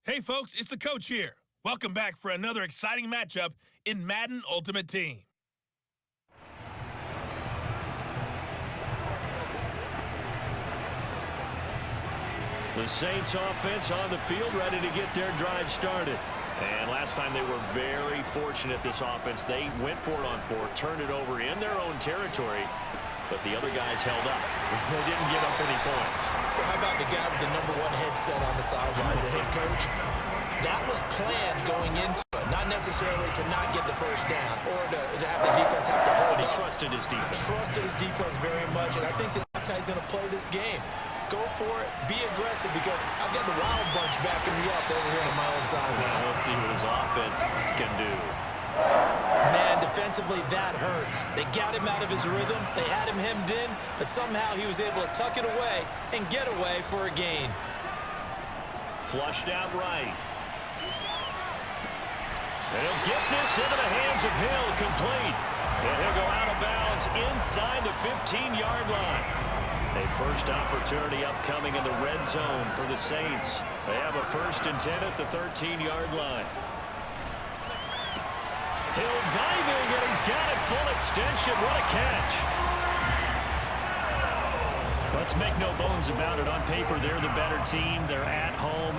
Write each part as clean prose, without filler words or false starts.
Hey folks, it's the coach here. Welcome back for another exciting matchup in Madden Ultimate Team. The Saints offense on the field, ready to get their drive started. And last time they were very fortunate, this offense. They went for it on fourth, turned it over in their own territory, but the other guys held up. They didn't give up any points. So how about the guy with the #1 headset on the sidelines, the head coach? That was planned going into it, not necessarily to not get the first down or to have the defense have to hold But he up. trusted his defense. Trusted his defense very much, and I think that's how he's going to play this game. Go for it, be aggressive, because I've got the Wild Bunch backing me up over here on my own side. Now we'll see what his offense can do. Man, defensively, that hurts. They got him out of his rhythm. They had him hemmed in, but somehow he was able to tuck it away and get away for a gain. Flushed out right. And he'll get this into the hands of Hill, complete. And he'll go out of bounds inside the 15-yard line. A first opportunity upcoming in the red zone for the Saints. They have a 1st and 10 at the 13-yard line. Hill diving, and he's got it full extension. What a catch. Let's make no bones about it. On paper, they're the better team. They're at home.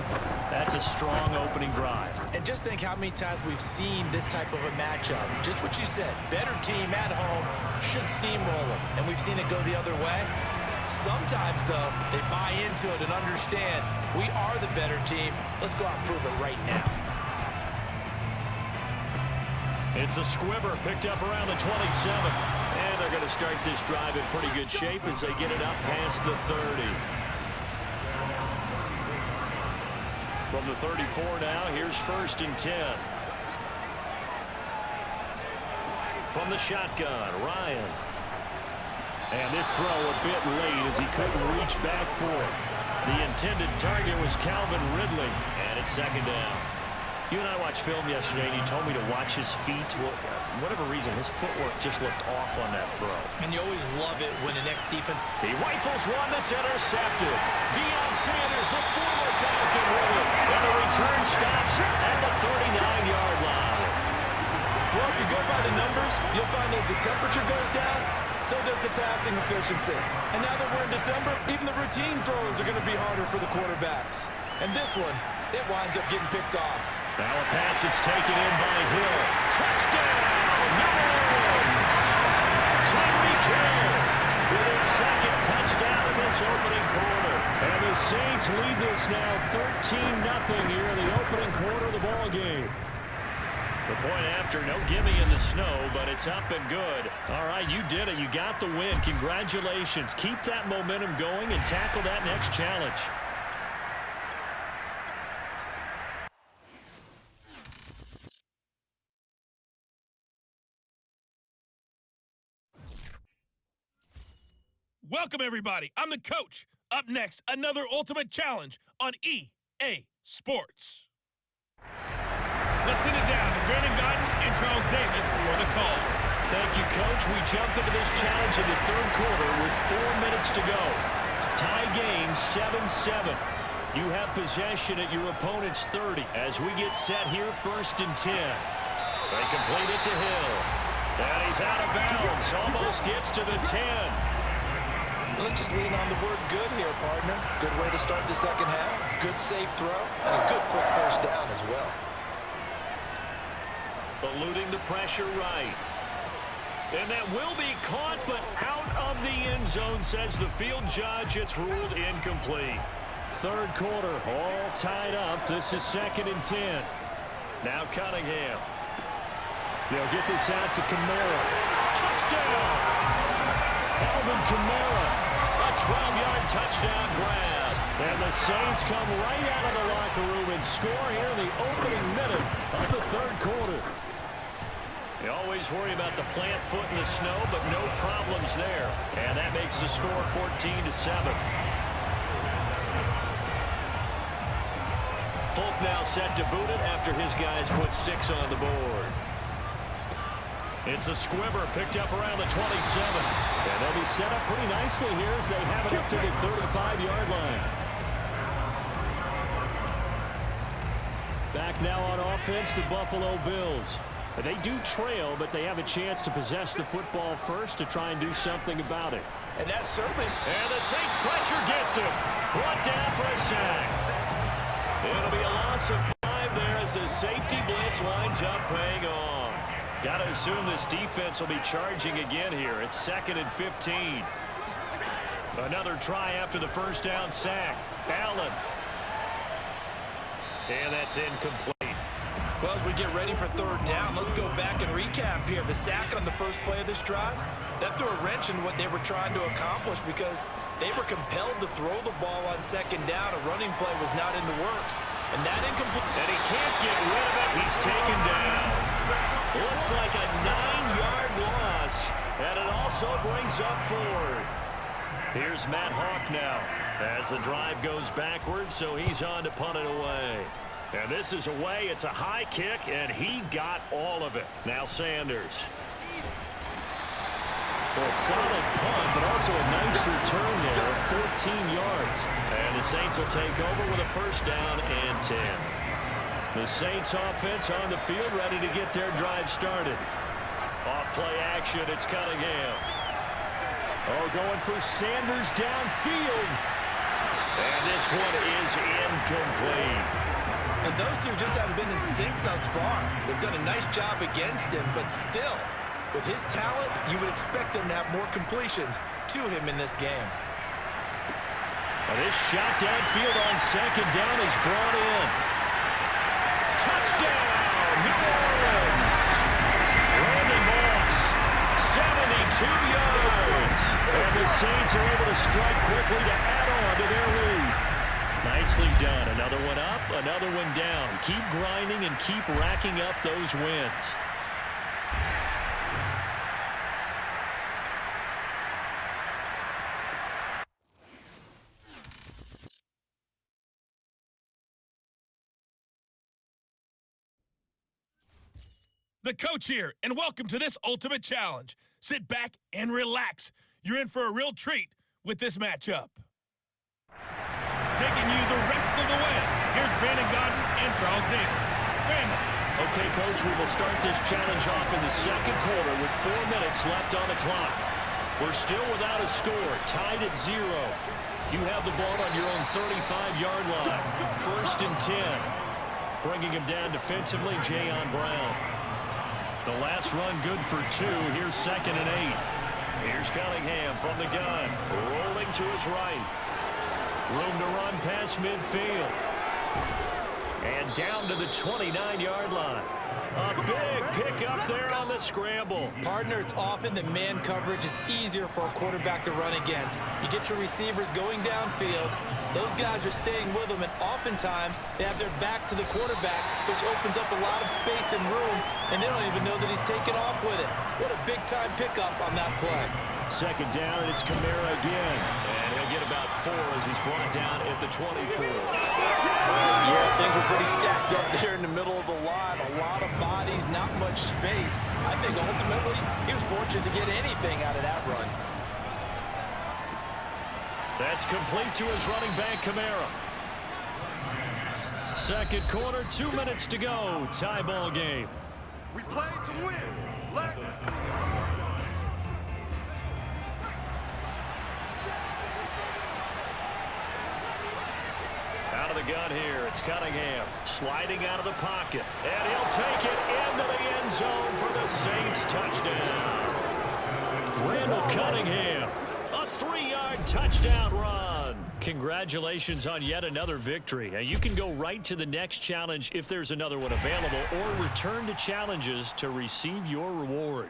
That's a strong opening drive. And just think how many times we've seen this type of a matchup. Just what you said, better team at home should steamroll them. And we've seen it go the other way. Sometimes, though, they buy into it and understand we are the better team. Let's go out and prove it right now. It's a squibber picked up around the 27. And they're going to start this drive in pretty good shape as they get it up past the 30. From the 34 now, here's 1st and 10. From the shotgun, Ryan. And this throw a bit late as he couldn't reach back for it. The intended target was Calvin Ridley, and it's 2nd down. You and I watched film yesterday, and you told me to watch his feet. Well, for whatever reason, his footwork just looked off on that throw. And you always love it when the next defense... He rifles one that's intercepted. Deion Sanders, the former Falcon, with it. And the return stops at the 39-yard line. Well, if you go by the numbers, you'll find as the temperature goes down, so does the passing efficiency. And now that we're in December, even the routine throws are going to be harder for the quarterbacks. And this one, it winds up getting picked off. Now a pass that's taken in by Hill. Touchdown! Numbers! Tyreek Hill with his 2nd touchdown in this opening quarter. And the Saints lead this now 13-0 here in the opening quarter of the ball game. The point after, no gimme in the snow, but it's up and good. All right, you did it. You got the win. Congratulations. Keep that momentum going and tackle that next challenge. Welcome everybody, I'm the coach. Up next, another Ultimate Challenge on EA Sports. Let's send it down to Brandon Godden and Charles Davis for the call. Thank you, Coach. We jump into this challenge in the 3rd quarter with 4 minutes to go. Tie game 7-7. You have possession at your opponent's 30 as we get set here 1st and 10. They complete it to Hill. And he's out of bounds. Almost gets to the 10. Let's just lean on the word good here, partner. Good way to start the 2nd half. Good safe throw, and a good quick 1st down as well. Eluding the pressure right. And that will be caught, but out of the end zone, says the field judge. It's ruled incomplete. 3rd quarter, all tied up. This is 2nd and 10. Now Cunningham. They'll get this out to Kamara. Touchdown! Alvin Kamara. A 12-yard touchdown grab. And the Saints come right out of the locker room and score here in the opening minute of the 3rd quarter. You always worry about the plant foot in the snow, but no problems there. And that makes the score 14-7. Folk now set to boot it after his guys put 6 on the board. It's a squibber picked up around the 27. And they'll be set up pretty nicely here as they have it up to the 35-yard line. now on offense, the Buffalo Bills. They do trail, but they have a chance to possess the football first to try and do something about it. And that's certainly... And the Saints pressure gets him. Brought down for a sack. It'll be a loss of 5 there as the safety blitz winds up paying off. Got to assume this defense will be charging again here. It's 2nd and 15. Another try after the first down sack. Allen. And that's incomplete. Well, as we get ready for 3rd down, let's go back and recap here. The sack on the first play of this drive, that threw a wrench in what they were trying to accomplish because they were compelled to throw the ball on 2nd down. A running play was not in the works. And that incomplete. And he can't get rid of it. He's taken down. Looks like a 9-yard loss. And it also brings up 4th. Here's Matt Hawk now as the drive goes backwards, so he's on to punt it away. And this is away. It's a high kick, and he got all of it. Now Sanders. A solid punt, but also a nice return there, 14 yards. And the Saints will take over with a 1st down and 10. The Saints offense on the field, ready to get their drive started. Off play action, it's Cunningham. Oh, going for Sanders downfield. And this one is incomplete. And those two just haven't been in sync thus far. They've done a nice job against him, but still, with his talent, you would expect them to have more completions to him in this game. And this shot downfield on 2nd down is brought in. Touchdown, New Orleans. Randy Moss, 72 yards. And the Saints are able to strike quickly to add on to their lead. Nicely done. Another one up, another one down. Keep grinding and keep racking up those wins. The coach here, and welcome to this ultimate challenge. Sit back and relax. You're in for a real treat with this matchup. Taking you the rest of the way, here's Brandon Godden and Charles Davis. Brandon. Okay, Coach, we will start this challenge off in the 2nd quarter with 4 minutes left on the clock. We're still without a score, tied at 0. You have the ball on your own 35-yard line. 1st and 10. Bringing him down defensively, Jayon Brown. The last run good for 2. Here's 2nd and 8. Here's Cunningham from the gun. Rolling to his right. Room to run past midfield. And down to the 29-yard line. A big pickup there on the scramble. Partner, it's often that man coverage is easier for a quarterback to run against. You get your receivers going downfield. Those guys are staying with them, and oftentimes they have their back to the quarterback, which opens up a lot of space and room, and they don't even know that he's taken off with it. What a big-time pickup on that play. 2nd down, and it's Kamara again. And he'll get about 4 as he's brought down at the 24. Yeah, things were pretty stacked up there in the middle of the line. A lot of bodies, not much space. I think ultimately he was fortunate to get anything out of that run. That's complete to his running back, Kamara. 2nd quarter, 2 minutes to go. Tie ball game. We play to win. Out of the gun here, it's Cunningham sliding out of the pocket, and he'll take it into the end zone for the Saints touchdown. Randall Cunningham, a 3-yard touchdown run. Congratulations on yet another victory. Now you can go right to the next challenge if there's another one available, or return to challenges to receive your reward.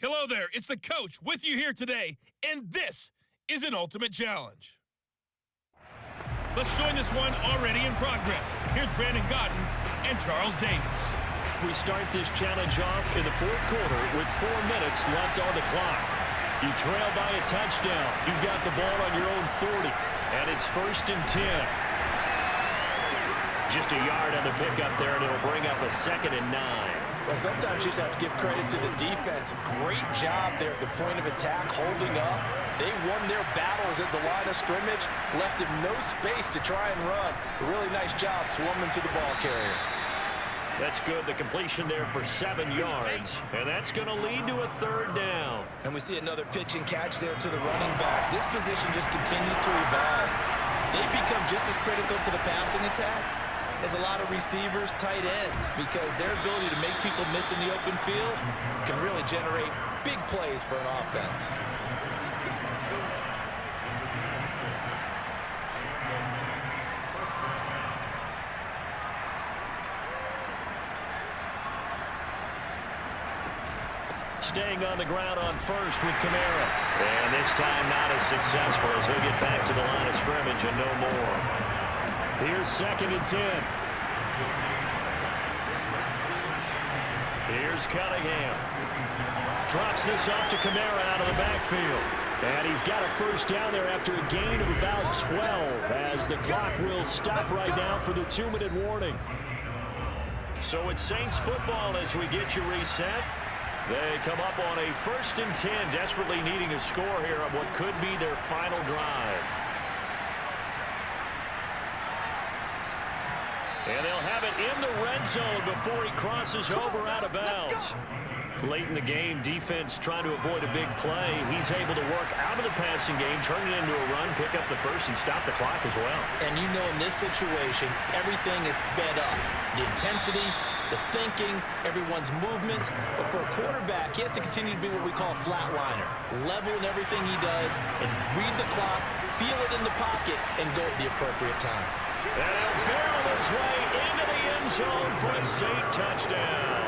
Hello there, it's the coach with you here today, and this is an ultimate challenge. Let's join this one already in progress. Here's Brandon Godden and Charles Davis. We start this challenge off in the 4th quarter with 4 minutes left on the clock. You trail by a touchdown. You've got the ball on your own 40, and it's 1st and 10. Just a yard on the pickup there, and it'll bring up a 2nd and 9. Well, sometimes you just have to give credit to the defense. Great job there at the point of attack, holding up. They won their battles at the line of scrimmage, left him no space to try and run. A really nice job swarming to the ball carrier. That's good. The completion there for 7 yards, and that's going to lead to a 3rd down. And we see another pitch and catch there to the running back. This position just continues to evolve. They become just as critical to the passing attack as a lot of receivers, tight ends, because their ability to make people miss in the open field can really generate big plays for an offense. Staying on the ground on first with Kamara. And this time not as successful as he'll get back to the line of scrimmage and no more. Here's 2nd and 10. Here's Cunningham. Drops this off to Kamara out of the backfield. And he's got a 1st down there after a gain of about 12 as the clock will stop right now for the 2-minute warning. So it's Saints football as we get you reset. They come up on a 1st and 10, desperately needing a score here on what could be their final drive. And they'll have it in the red zone before he crosses over out of bounds. Late in the game, defense trying to avoid a big play. He's able to work out of the passing game, turn it into a run, pick up the 1st, and stop the clock as well. And you know in this situation, everything is sped up. The intensity, the thinking, everyone's movement. But for a quarterback, he has to continue to be what we call a flatliner. Level in everything he does and read the clock, feel it in the pocket, and go at the appropriate time. And he'll barrel his way into the end zone for a Saint touchdown.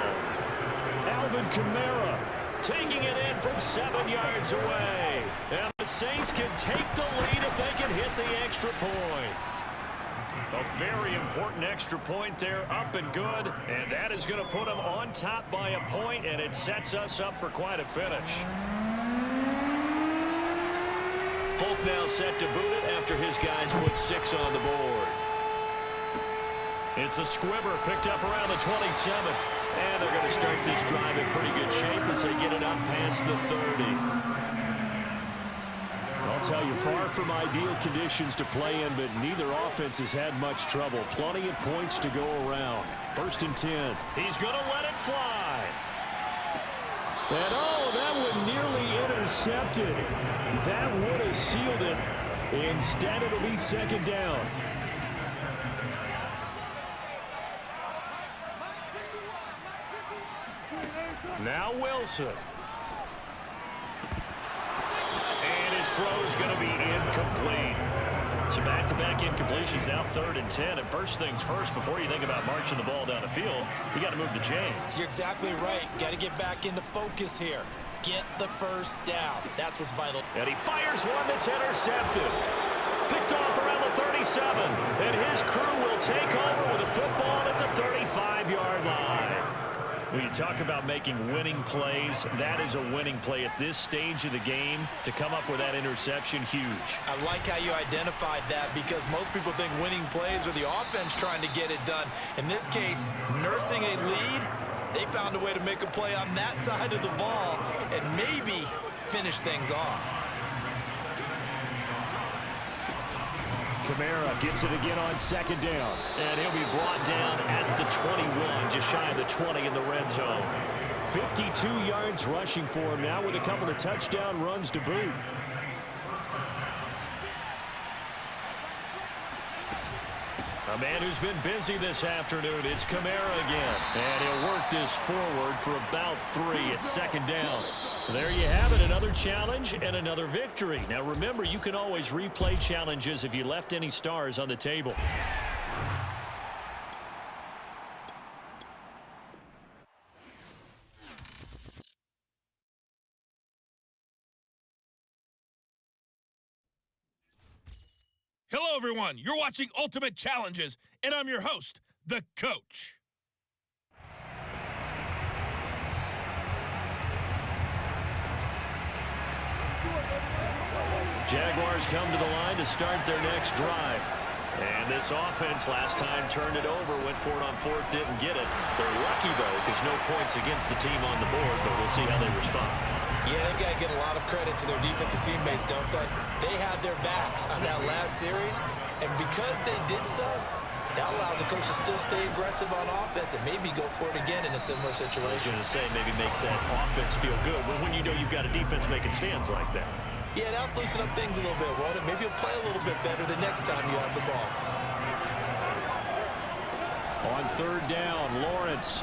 Alvin Kamara taking it in from 7 yards away. And the Saints can take the lead if they can hit the extra point. A very important extra point there, up and good. And that is going to put them on top by a point, and it sets us up for quite a finish. Folk now set to boot it after his guys put 6 on the board. It's a squibber picked up around the 27. And they're going to start this drive in pretty good shape as they get it up past the 30. I'll tell you, far from ideal conditions to play in, but neither offense has had much trouble. Plenty of points to go around. 1st and 10. He's going to let it fly. And oh, that one nearly intercepted. That would have sealed it. Instead, it'll be 2nd down. Now Wilson. And his throw is going to be incomplete. So back-to-back incompletions, now 3rd and 10. And first things first, before you think about marching the ball down the field, you got to move the chains. You're exactly right. Got to get back into focus here. Get the 1st down. That's what's vital. And he fires one that's intercepted. Picked off around the 37. And his crew will take over with a football at the 35-yard line. When you talk about making winning plays, that is a winning play at this stage of the game. To come up with that interception, huge. I like how you identified that, because most people think winning plays are the offense trying to get it done. In this case, nursing a lead, they found a way to make a play on that side of the ball and maybe finish things off. Kamara gets it again on 2nd down. And he'll be brought down at the 21, just shy of the 20 in the red zone. 52 yards rushing for him now with a couple of touchdown runs to boot. A man who's been busy this afternoon, it's Kamara again. And he'll work this forward for about 3 at 2nd down. There you have it, another challenge and another victory. Now remember, you can always replay challenges if you left any stars on the table. Hello, everyone. You're watching Ultimate Challenges, and I'm your host, the Coach. Jaguars come to the line to start their next drive. And this offense last time turned it over, went for it on fourth, didn't get it. They're lucky, though, because no points against the team on the board, but we'll see how they respond. Yeah, they've got to give a lot of credit to their defensive teammates, don't they? They had their backs on that last series, and because they did so, that allows the coach to still stay aggressive on offense and maybe go for it again in a similar situation. I was going to say, maybe makes that offense feel good, but when you know you've got a defense making stands like that. Yeah, that'll loosen up things a little bit, won't it? Maybe you'll play a little bit better the next time you have the ball. On third down, Lawrence.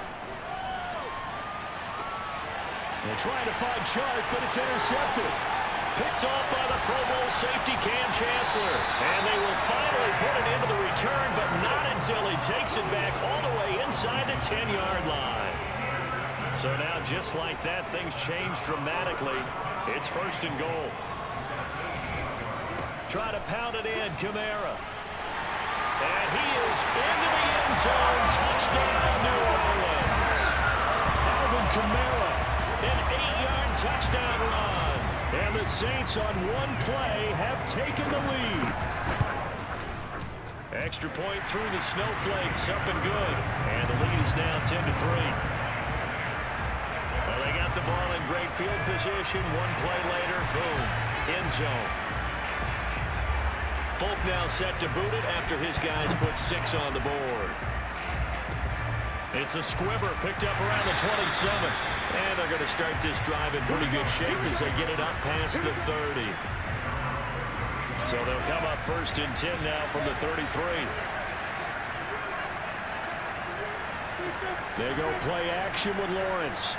They're trying to find Chark, but it's intercepted. Picked off by the Pro Bowl safety Cam Chancellor. And they will finally put it into the return, but not until he takes it back all the way inside the 10-yard line. So now, just like that, things change dramatically. It's first and goal. Try to pound it in, Kamara. And he is into the end zone. Touchdown, New Orleans. Alvin Kamara, an 8-yard touchdown run. And the Saints on one play have taken the lead. Extra point through the snowflakes, up and good. And the lead is now 10-3. Well, they got the ball in great field position. One play later, boom, end zone. Folk now set to boot it after his guys put 6 on the board. It's a squibber picked up around the 27. And they're going to start this drive in pretty good shape as they get it up past the 30. So they'll come up first and 10 now from the 33. They go play action with Lawrence.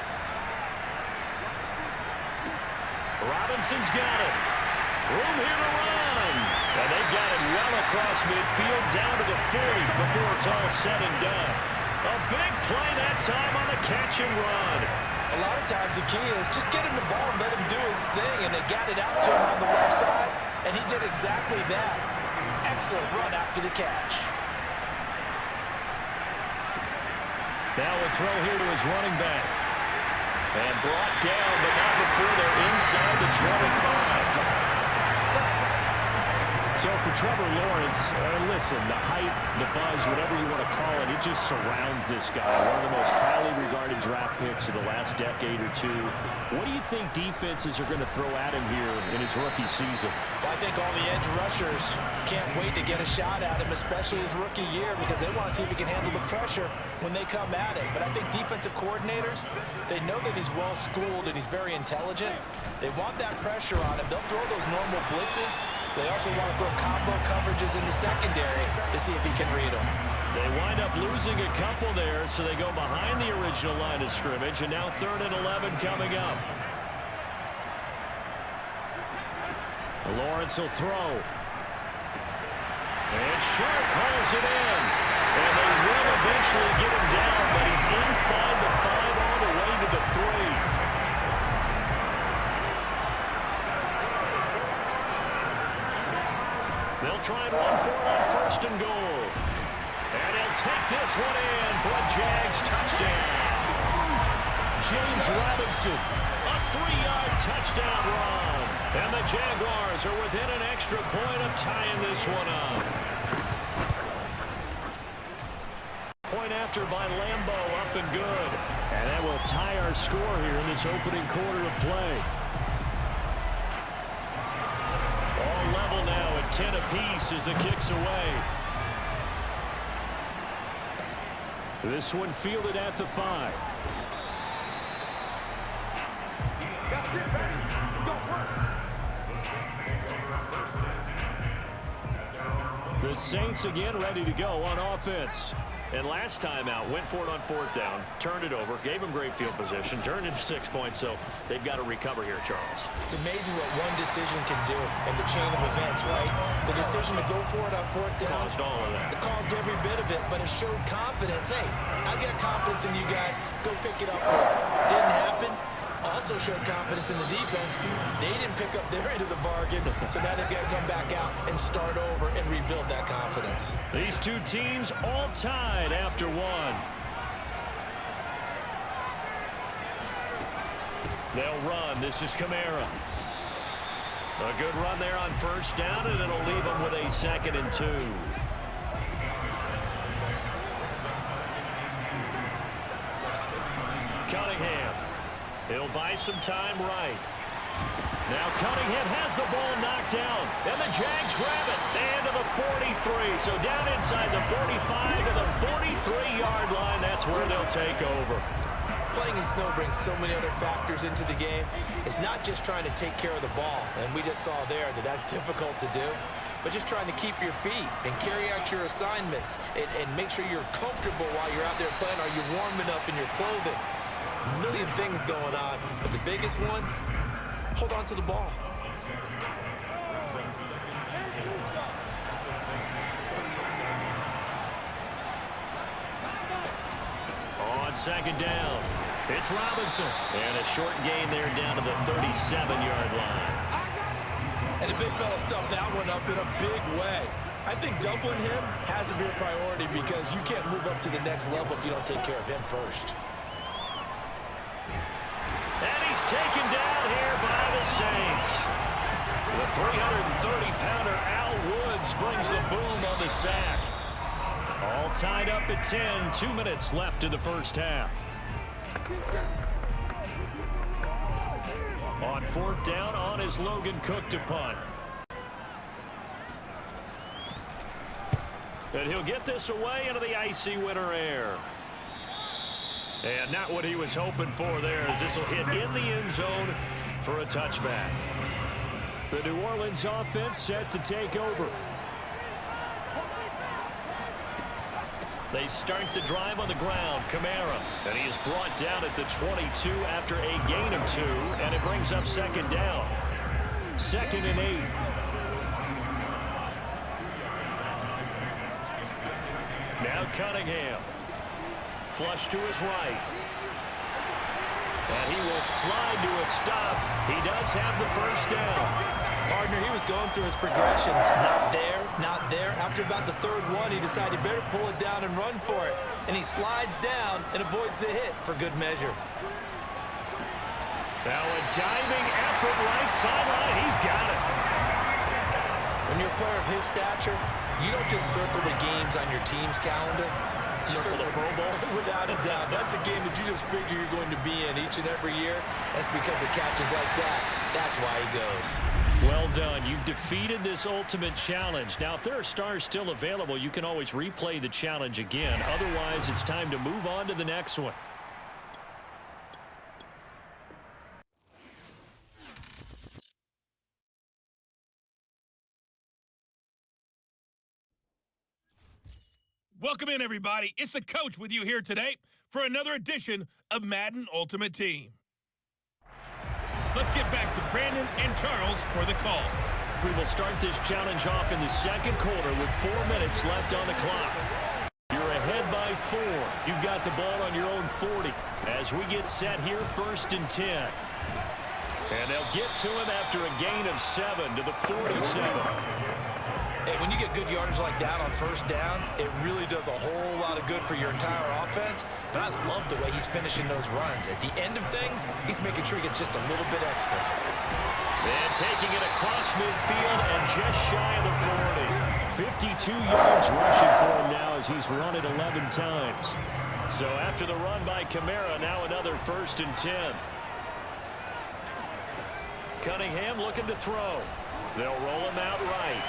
Robinson's got it. Room here to run. And they've got it well across midfield down to the 40 before it's all said and done. A big play that time on the catch and run. A lot of times the key is just get him the ball and let him do his thing, and they got it out to him on the left side, and he did exactly that. Excellent run after the catch. Now a throw here to his running back. And brought down, but not before they're inside the 25. So for Trevor Lawrence, listen, the hype, the buzz, whatever you want to call it, it just surrounds this guy. One of the most highly regarded draft picks of the last decade or two. What do you think defenses are going to throw at him here in his rookie season? Well, I think all the edge rushers can't wait to get a shot at him, especially his rookie year, because they want to see if he can handle the pressure when they come at him. But I think defensive coordinators, they know that he's well-schooled and he's very intelligent. They want that pressure on him. They'll throw those normal blitzes. They also want to throw combo coverages in the secondary to see if he can read them. They wind up losing a couple there, so they go behind the original line of scrimmage, and now 3rd and 11 coming up. Lawrence will throw. And Sharp calls it in. And they will eventually get him down, but he's inside the 5 all the way to the 3. They'll try and run for it on 1st and goal. And he'll take this one in for a Jags touchdown. James Robinson, a 3-yard touchdown run. And the Jaguars are within an extra point of tying this one up. Point after by Lambeau, up and good. And that will tie our score here in this opening quarter of play. All level now at 10 apiece as the kick's away. This one fielded at the 5. The Saints again ready to go on offense. And last time out, went for it on 4th down, turned it over, gave them great field position, turned into 6 points, so they've got to recover here, Charles. It's amazing what one decision can do in the chain of events, right? The decision to go for it on 4th down. Caused all of that. It caused every bit of it, but it showed confidence. Hey, I've got confidence in you guys. Go pick it up for it. Didn't happen. Also showed confidence in the defense. They didn't pick up their end of the bargain, so now they've got to come back out and start over and rebuild that confidence. These two teams all tied after one. They'll run. This is Kamara. A good run there on 1st down, and it'll leave them with a 2nd and 2. some time right. Now Cunningham has the ball knocked down, and the Jags grab it. And to the 43, so down inside the 45 to the 43-yard line. That's where they'll take over. Playing in snow brings so many other factors into the game. It's not just trying to take care of the ball, and we just saw there that that's difficult to do, but just trying to keep your feet and carry out your assignments and make sure you're comfortable while you're out there playing. Are you warm enough in your clothing? A million things going on, but the biggest one, hold on to the ball. On second down, it's Robinson. And a short gain there down to the 37-yard line. And the big fella stuffed that one up in a big way. I think doubling him has to be a priority because you can't move up to the next level if you don't take care of him first. And he's taken down here by the Saints. The 330-pounder Al Woods brings the boom on the sack. All tied up at 10, 2 minutes left in the first half. On fourth down, on is Logan Cook to punt. And he'll get this away into the icy winter air. And not what he was hoping for there, as this will hit in the end zone for a touchback. The New Orleans offense set to take over. They start the drive on the ground. Kamara, and he is brought down at the 22 after a gain of 2, and it brings up second down. 2nd and 8. Now Cunningham. Flush to his right. And he will slide to a stop. He does have the first down. Partner, he was going through his progressions. Not there, not there. After about the third one, he decided he better pull it down and run for it. And he slides down and avoids the hit for good measure. Now a diving effort right sideline. He's got it. When you're a player of his stature, you don't just circle the games on your team's calendar. You circle the Pro Bowl. Without a doubt. That's a game that you just figure you're going to be in each and every year. That's because of catches like that. That's why he goes. Well done. You've defeated this ultimate challenge. Now, if there are stars still available, you can always replay the challenge again. Otherwise, it's time to move on to the next one. Welcome in, everybody. It's the coach with you here today for another edition of Madden Ultimate Team. Let's get back to Brandon and Charles for the call. We will start this challenge off in the second quarter with 4 minutes left on the clock. You're ahead by 4. You've got the ball on your own 40. As we get set here, 1st and 10. And they'll get to him after a gain of 7 to the 47. Hey, when you get good yardage like that on first down, it really does a whole lot of good for your entire offense. But I love the way he's finishing those runs. At the end of things, he's making sure he gets just a little bit extra. And taking it across midfield and just shy of the 40. 52 yards rushing for him now as he's run it 11 times. So after the run by Kamara, now another 1st and 10. Cunningham looking to throw. They'll roll him out right.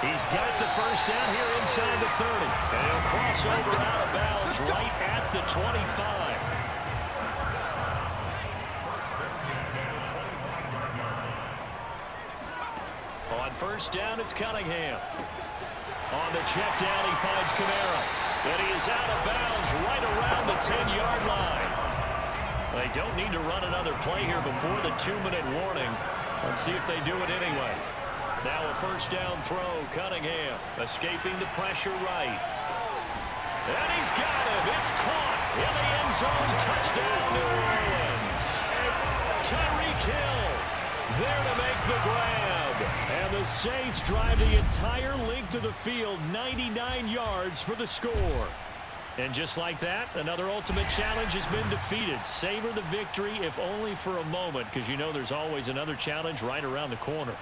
He's got the first down here inside the 30. And he'll cross over out of bounds right at the 25. On first down, it's Cunningham. On the check down, he finds Kamara. And he is out of bounds right around the 10-yard line. They don't need to run another play here before the 2-minute warning. Let's see if they do it anyway. Now a first down throw, Cunningham escaping the pressure right. And he's got him. It's caught in the end zone. Touchdown, New Orleans. Tyreek Hill there to make the grab. And the Saints drive the entire length of the field, 99 yards for the score. And just like that, another ultimate challenge has been defeated. Savor the victory, if only for a moment, because you know there's always another challenge right around the corner.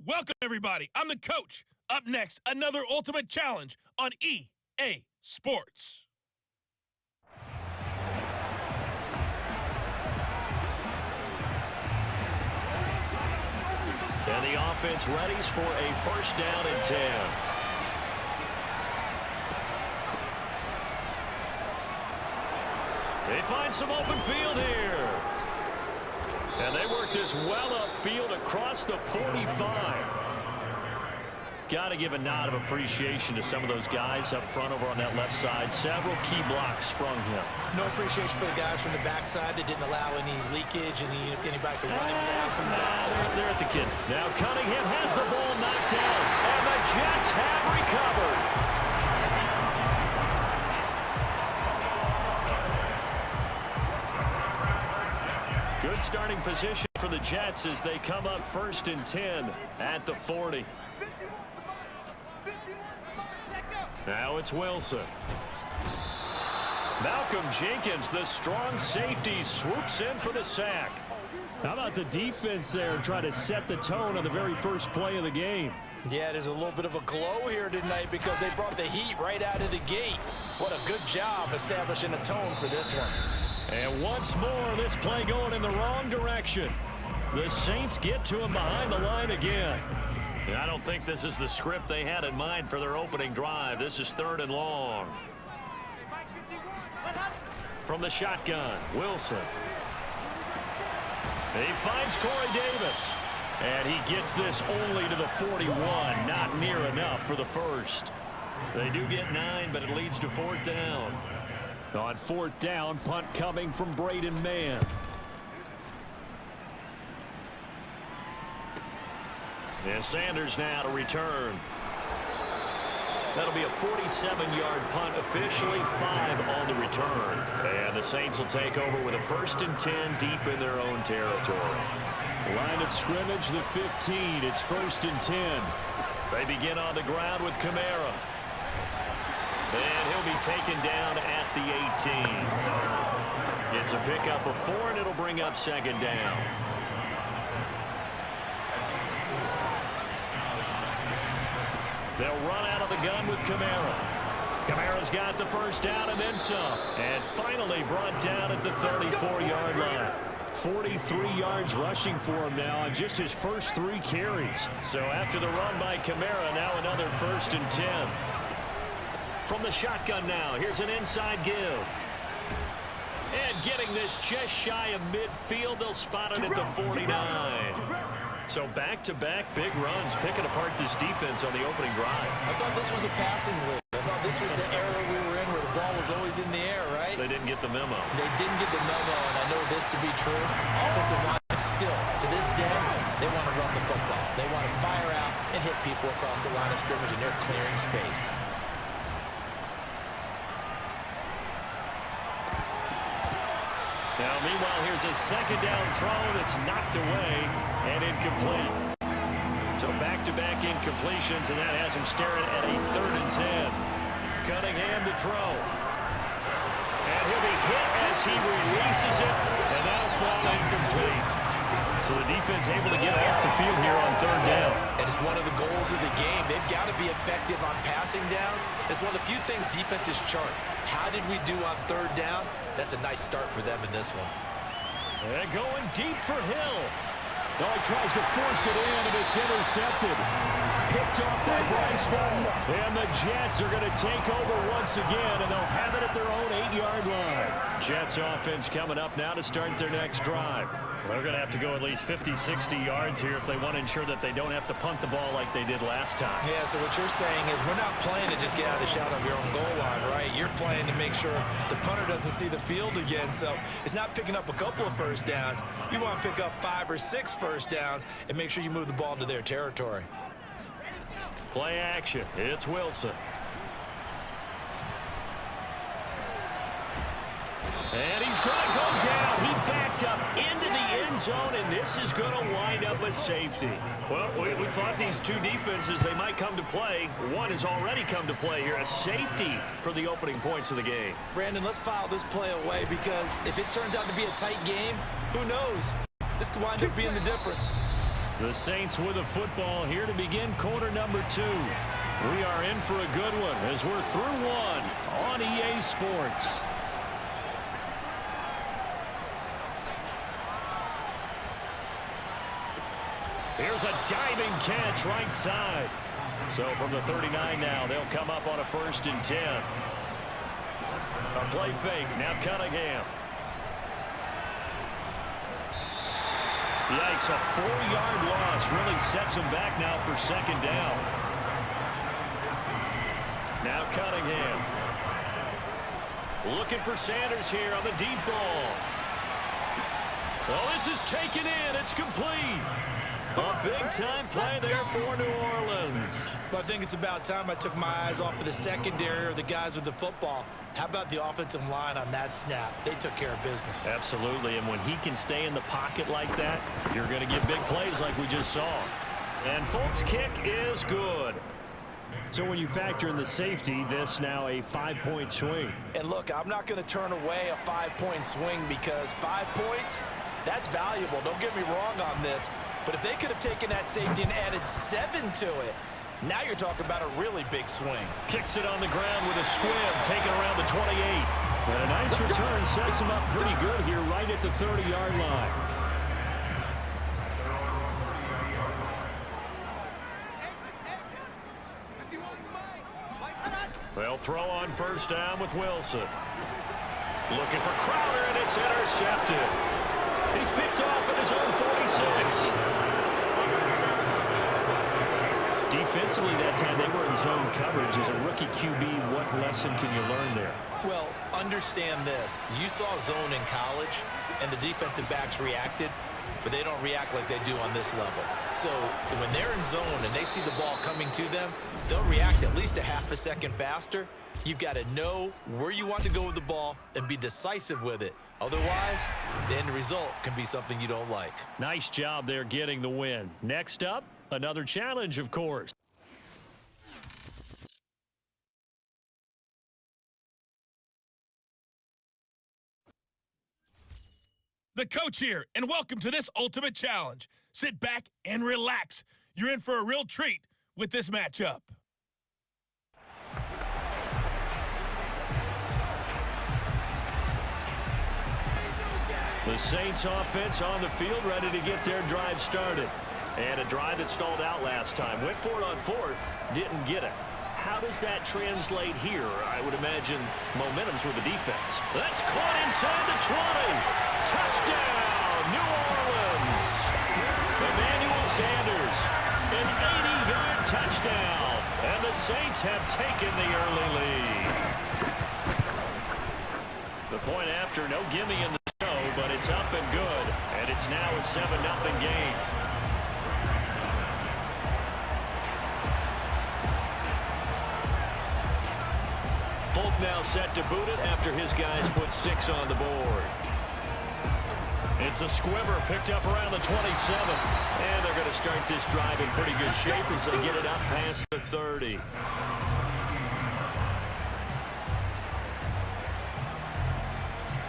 Welcome, everybody. I'm the coach. Up next, another Ultimate Challenge on EA Sports. And the offense readies for a first down and 10. They find some open field here. And they work this well upfield across the 45. Got to give a nod of appreciation to some of those guys up front over on that left side. Several key blocks sprung him. No appreciation for the guys from the backside that didn't allow any leakage, anybody to run him down from the backside. They're at the kids. Now Cunningham has the ball knocked down, and the Jets have recovered. Good starting position for the Jets as they come up first and 10 at the 40. Now it's Wilson. Malcolm Jenkins, the strong safety, swoops in for the sack. How about the defense there trying to set the tone on the very first play of the game? Yeah, there's a little bit of a glow here tonight because they brought the heat right out of the gate. What a good job establishing a tone for this one. And once more, this play going in the wrong direction. The Saints get to him behind the line again. I don't think this is the script they had in mind for their opening drive. This is 3rd and long. From the shotgun, Wilson. He finds Corey Davis. And he gets this only to the 41. Not near enough for the first. They do get 9, but it leads to 4th down. On 4th down, punt coming from Braden Mann. And Sanders now to return. That'll be a 47-yard punt, officially 5 on the return. And the Saints will take over with a 1st and 10 deep in their own territory. Line of scrimmage, the 15. It's 1st and 10. They begin on the ground with Kamara. And he'll be taken down at the 18. It's a pickup of 4, and it'll bring up 2nd down. They'll run out of the gun with Kamara. Kamara's got the first down and then some. And finally brought down at the 34-yard line. 43 yards rushing for him now on just his first 3 carries. So after the run by Kamara, now another 1st and 10. From the shotgun now, here's an inside give. And getting this just shy of midfield, they'll spot it at the 49. So back-to-back big runs, picking apart this defense on the opening drive. I thought this was a passing league. I thought this was the era we were in where the ball was always in the air, right? They didn't get the memo. They didn't get the memo, and I know this to be true. Offensive line still, to this day, they want to run the football. They want to fire out and hit people across the line of scrimmage, and they're clearing space. Now, meanwhile, here's a 2nd down throw that's knocked away and incomplete. So back-to-back incompletions, and that has him staring at a 3rd and 10. Cunningham to throw. And he'll be hit as he releases it, and that'll fall incomplete. So the defense able to get off the field here on 3rd down. And it's one of the goals of the game. They've got to be effective on passing downs. It's one of the few things defenses chart. How did we do on 3rd down? That's a nice start for them in this one. And going deep for Hill. No, he tries to force it in, and it's intercepted. Picked off by Bryce Hall. And the Jets are going to take over once again, and they'll have it at their own 8-yard line. Jets offense coming up now to start their next drive. They're going to have to go at least 50, 60 yards here if they want to ensure that they don't have to punt the ball like they did last time. Yeah, so what you're saying is we're not playing to just get out of the shadow of your own goal line, right? You're playing to make sure the punter doesn't see the field again. So it's not picking up a couple of first downs. You want to pick up 5 or 6 first downs and make sure you move the ball into their territory. Play action. It's Wilson. And he's going to go down. He backed up into the end zone, and this is going to wind up a safety. Well, we thought these two defenses, they might come to play. One has already come to play here, a safety for the opening points of the game. Brandon, let's file this play away because if it turns out to be a tight game, who knows? This could wind up being the difference. The Saints with a football here to begin quarter number 2. We are in for a good one as we're through one on EA Sports. Here's a diving catch right side. So from the 39 now, they'll come up on a 1st and 10. A play fake. Now Cunningham. Yikes, a 4-yard loss really sets him back now for 2nd down. Now Cunningham. Looking for Sanders here on the deep ball. Oh, this is taken in. It's complete. A big-time play there for New Orleans. But I think it's about time I took my eyes off of the secondary or the guys with the football. How about the offensive line on that snap? They took care of business. Absolutely, and when he can stay in the pocket like that, you're going to get big plays like we just saw. And Folk's kick is good. So when you factor in the safety, this now a 5-point swing. And look, I'm not going to turn away a 5-point swing because 5 points, that's valuable. Don't get me wrong on this. But if they could have taken that safety and added 7 to it, now you're talking about a really big swing. Kicks it on the ground with a squib, taken around the 28. And a nice return sets him up pretty good here right at the 30-yard line. They'll throw on 1st down with Wilson. Looking for Crowder, and it's intercepted. He's picked off at his own 46. Defensively that time, they were in zone coverage. As a rookie QB, what lesson can you learn there? Well, understand this. You saw zone in college, and the defensive backs reacted, but they don't react like they do on this level. So when they're in zone and they see the ball coming to them, they'll react at least a half a second faster. You've got to know where you want to go with the ball and be decisive with it. Otherwise, the end result can be something you don't like. Nice job there getting the win. Next up, another challenge, of course. The coach here, and welcome to this ultimate challenge. Sit back and relax. You're in for a real treat with this matchup. The Saints offense on the field, ready to get their drive started. And a drive that stalled out last time. Went for it on 4th, didn't get it. How does that translate here? I would imagine momentum's with the defense. That's caught inside the 20. Touchdown, New Orleans. Emmanuel Sanders, an 80-yard touchdown. And the Saints have taken the early lead. The point after, no gimme in the show, but it's up and good. And it's now a 7-0 game. Folk now set to boot it after his guys put 6 on the board. It's a squibber picked up around the 27. And they're going to start this drive in pretty good shape as they get it up past the 30.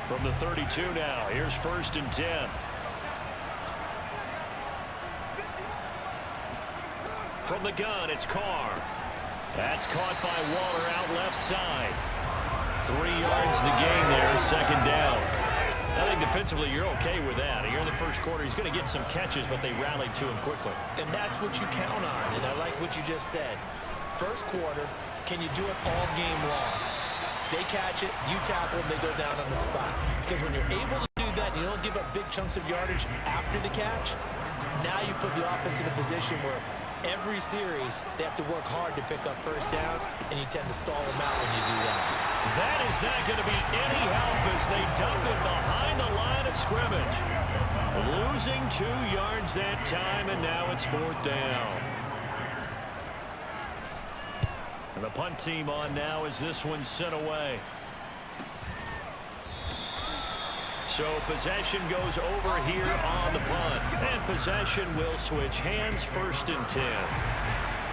From the 32 now, here's 1st and 10. From the gun, it's Carr. That's caught by Waller out left side. 3 yards the gain there, 2nd down. I think defensively you're okay with that. Here in the first quarter, he's going to get some catches, but they rallied to him quickly. And that's what you count on, and I like what you just said. First quarter, can you do it all game long? They catch it, you tackle them, they go down on the spot. Because when you're able to do that, you don't give up big chunks of yardage after the catch, now you put the offense in a position where every series, they have to work hard to pick up 1st downs, and you tend to stall them out when you do that. That is not going to be any help as they dump it behind the line of scrimmage. Losing 2 yards that time, and now it's 4th down. And the punt team on now as this one's sent away. So possession goes over here on the punt. And possession will switch hands, 1st and 10.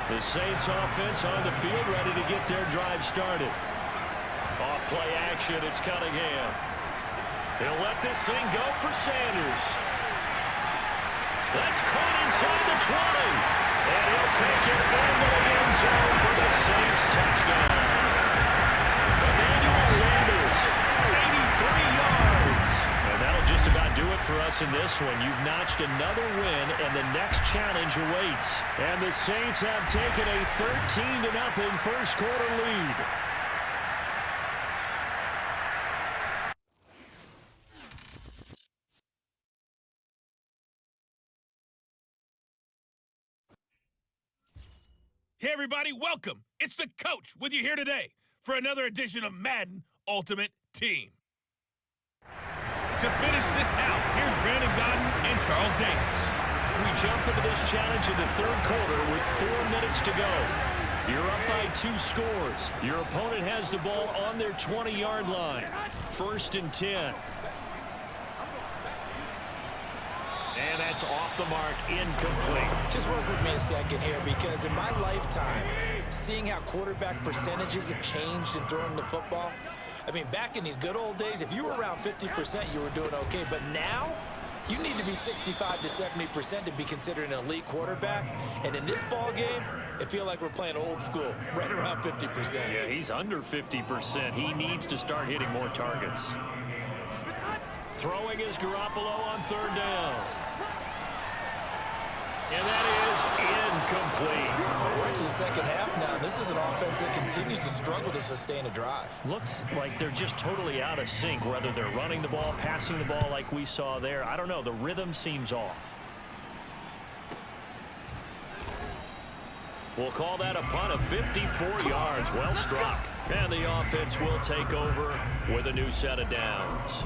The Saints offense on the field ready to get their drive started. Off play action, it's Cunningham. He'll let this thing go for Sanders. That's caught inside the 20. And he'll take it into the end zone for the Saints touchdown. Emmanuel Sanders, 83 yards. And that'll just about do it for us in this one. You've notched another win, and the next challenge awaits. And the Saints have taken a 13-0 first quarter lead. Hey everybody, welcome. It's the coach with you here today for another edition of Madden Ultimate Team. To finish this out, here's Brandon Godden and Charles Davis. We jump into this challenge in the third quarter with 4 minutes to go. You're up by 2 scores. Your opponent has the ball on their 20-yard line. 1st and 10. And that's off the mark, incomplete. Just work with me a second here, because in my lifetime, seeing how quarterback percentages have changed in throwing the football, I mean, back in the good old days, if you were around 50%, you were doing okay. But now, you need to be 65 to 70% to be considered an elite quarterback. And in this ball game, it feels like we're playing old school, right around 50%. Yeah, he's under 50%. He needs to start hitting more targets. Throwing is Garoppolo on 3rd down. And that is incomplete. We're into the second half now. This is an offense that continues to struggle to sustain a drive. Looks like they're just totally out of sync, whether they're running the ball, passing the ball like we saw there. I don't know. The rhythm seems off. We'll call that a punt of 54 yards. Well struck. And the offense will take over with a new set of downs.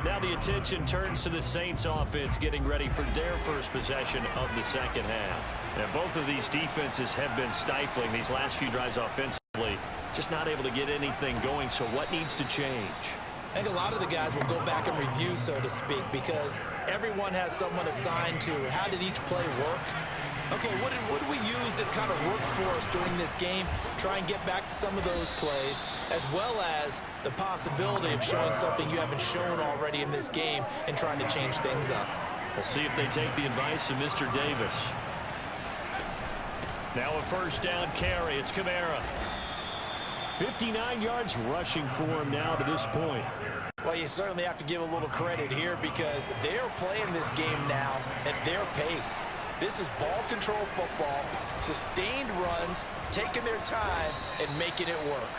Now the attention turns to the Saints offense getting ready for their first possession of the second half. And both of these defenses have been stifling these last few drives offensively. Just not able to get anything going, so what needs to change? I think a lot of the guys will go back and review, so to speak, because everyone has someone assigned to how did each play work. Okay, what did we use that kind of worked for us during this game? Try and get back to some of those plays, as well as the possibility of showing something you haven't shown already in this game and trying to change things up. We'll see if they take the advice of Mr. Davis. Now a 1st down carry. It's Kamara. 59 yards rushing for him now to this point. Well, you certainly have to give a little credit here, because they're playing this game now at their pace. This is ball control football, sustained runs, taking their time, and making it work.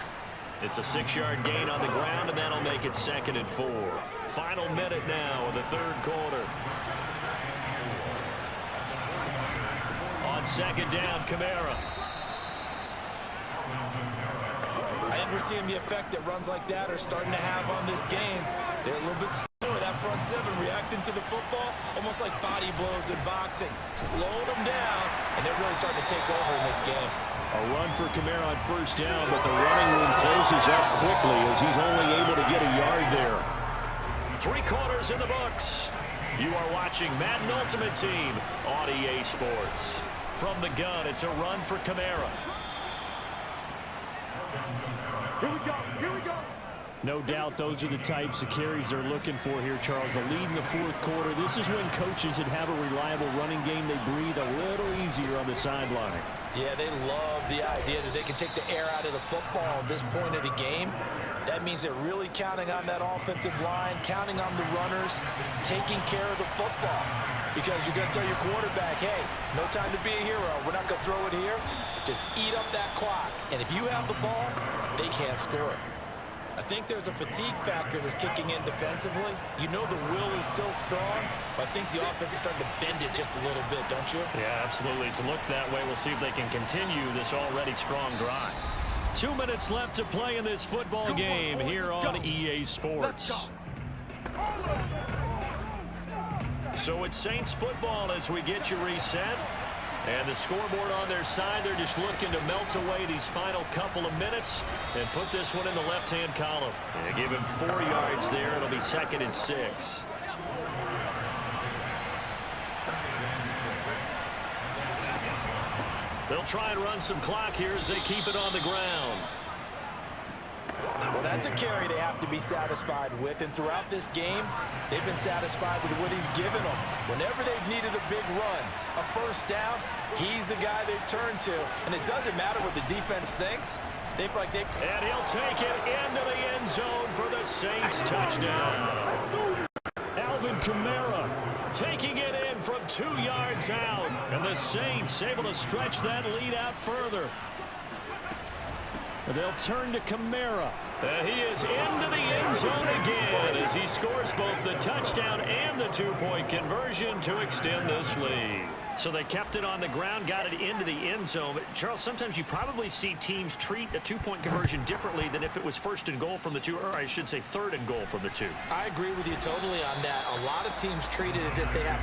It's a 6-yard gain on the ground, and that'll make it 2nd and 4. Final minute now of the third quarter. On 2nd down, Kamara. I think we're seeing the effect that runs like that are starting to have on this game. They're a little bit slower. That front 7 reacting to the football, almost like body blows in boxing. Slowed them down, and they're really starting to take over in this game. A run for Kamara on 1st down, but the running room closes up quickly as he's only able to get a yard there. 3 quarters in the books. You are watching Madden Ultimate Team on EA Sports. From the gun, it's a run for Kamara. Here we go. Here we go. No doubt those are the types of carries they're looking for here, Charles. The lead in the 4th quarter. This is when coaches that have a reliable running game, they breathe a little easier on the sideline. Yeah, they love the idea that they can take the air out of the football at this point of the game. That means they're really counting on that offensive line, counting on the runners, taking care of the football. Because you're going to tell your quarterback, hey, no time to be a hero. We're not going to throw it here. Just eat up that clock. And if you have the ball, they can't score it. I think there's a fatigue factor that's kicking in defensively. You know the will is still strong, but I think the offense is starting to bend it just a little bit, don't you? Yeah, absolutely. It's looked that way. We'll see if they can continue this already strong drive. 2 minutes left to play in this football game here on EA Sports. So it's Saints football as we get you reset. And the scoreboard on their side, they're just looking to melt away these final couple of minutes and put this one in the left-hand column. And give him 4 yards there. It'll be 2nd and 6. They'll try and run some clock here as they keep it on the ground. Well, that's a carry they have to be satisfied with, and throughout this game, they've been satisfied with what he's given them. Whenever they've needed a big run, a first down, he's the guy they've turned to, and it doesn't matter what the defense thinks. And he'll take it into the end zone for the Saints touchdown. Alvin Kamara taking it in from 2 yards out, and the Saints able to stretch that lead out further. They'll turn to Kamara. And he is into the end zone again as he scores both the touchdown and the 2-point conversion to extend this lead. So they kept it on the ground, got it into the end zone. But Charles, sometimes you probably see teams treat a 2-point conversion differently than if it was first and goal from the 2, or I should say third and goal from the 2. I agree with you totally on that. A lot of teams treat it as if they have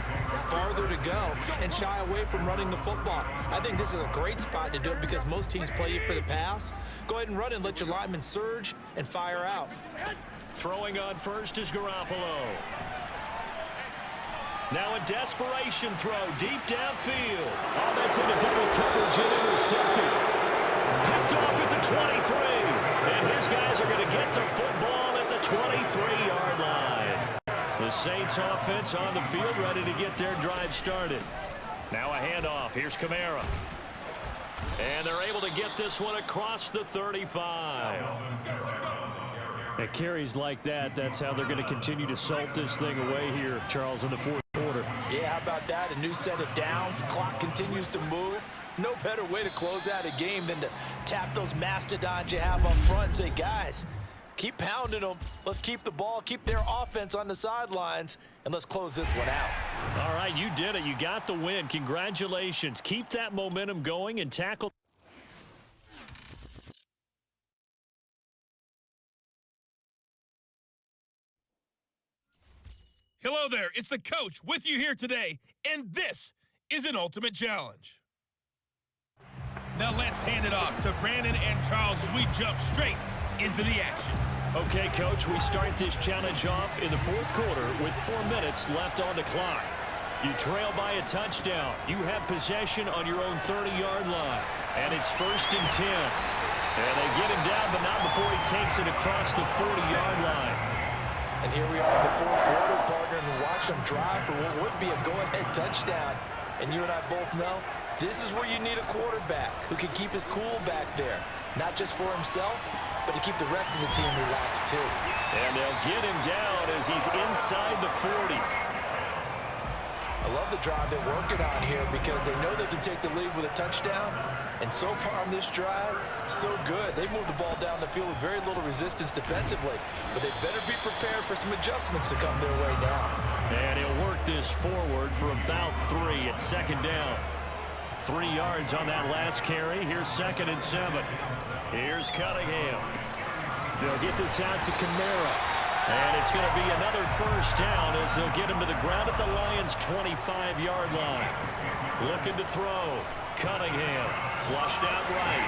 farther to go and shy away from running the football. I think this is a great spot to do it because most teams play you for the pass. Go ahead and run and let your linemen surge and fire out. Throwing on first is Garoppolo. Now a desperation throw deep downfield. Oh, that's into double coverage and intercepted. Picked off at the 23. And his guys are going to get the football at the 23-yard line. The Saints offense on the field ready to get their drive started. Now a handoff. Here's Kamara. And they're able to get this one across the 35. At carries like that, that's how they're going to continue to salt this thing away here, Charles, in the fourth quarter. Yeah, how about that? A new set of downs. Clock continues to move. No better way to close out a game than to tap those mastodons you have up front and say, guys, keep pounding them. Let's keep the ball, keep their offense on the sidelines, and let's close this one out. All right, you did it. You got the win. Congratulations. Keep that momentum going and tackle. Hello there, it's the coach with you here today, and this is an Ultimate Challenge. Now let's hand it off to Brandon and Charles as we jump straight into the action. Okay, Coach, we start this challenge off in the fourth quarter with 4 minutes left on the clock. You trail by a touchdown. You have possession on your own 30-yard line, and it's 1st and 10. And they get him down, but not before he takes it across the 40-yard line. And here we are in the fourth quarter, partner, and watch them drive for what would be a go-ahead touchdown. And you and I both know this is where you need a quarterback who can keep his cool back there, not just for himself, but to keep the rest of the team relaxed too. And they'll get him down as he's inside the 40. I love the drive they're working on here because they know they can take the lead with a touchdown. And so far on this drive, so good. They moved the ball down the field with very little resistance defensively. But they better be prepared for some adjustments to come their way now. And he'll work this forward for about 3 at 2nd down. 3 yards on that last carry. Here's 2nd and 7. Here's Cunningham. They'll get this out to Kamara. And it's going to be another 1st down as they'll get him to the ground at the Lions' 25-yard line. Looking to throw. Cunningham flushed out right.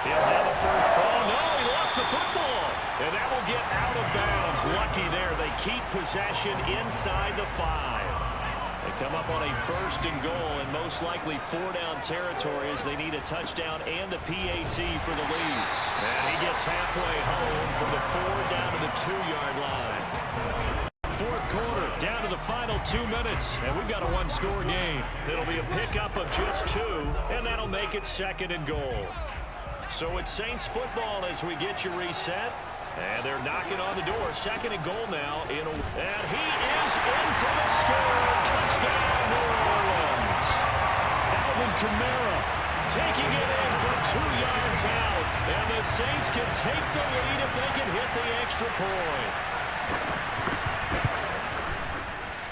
He'll have a first. Oh, no, he lost the football. And that will get out of bounds. Lucky there. They keep possession inside the 5. They come up on a 1st and goal and most likely 4-down territory as they need a touchdown and the PAT for the lead. And he gets halfway home from the 4 down to the 2-yard line. Fourth quarter, down to the final 2 minutes, and we've got a 1-score game. It'll be a pickup of just 2, and that'll make it 2nd and goal. So it's Saints football as we get you reset, and they're knocking on the door. 2nd and goal now, and he is in for the score. Touchdown, New Orleans. Alvin Kamara taking it in from 2 yards out, and the Saints can take the lead if they can hit the extra point.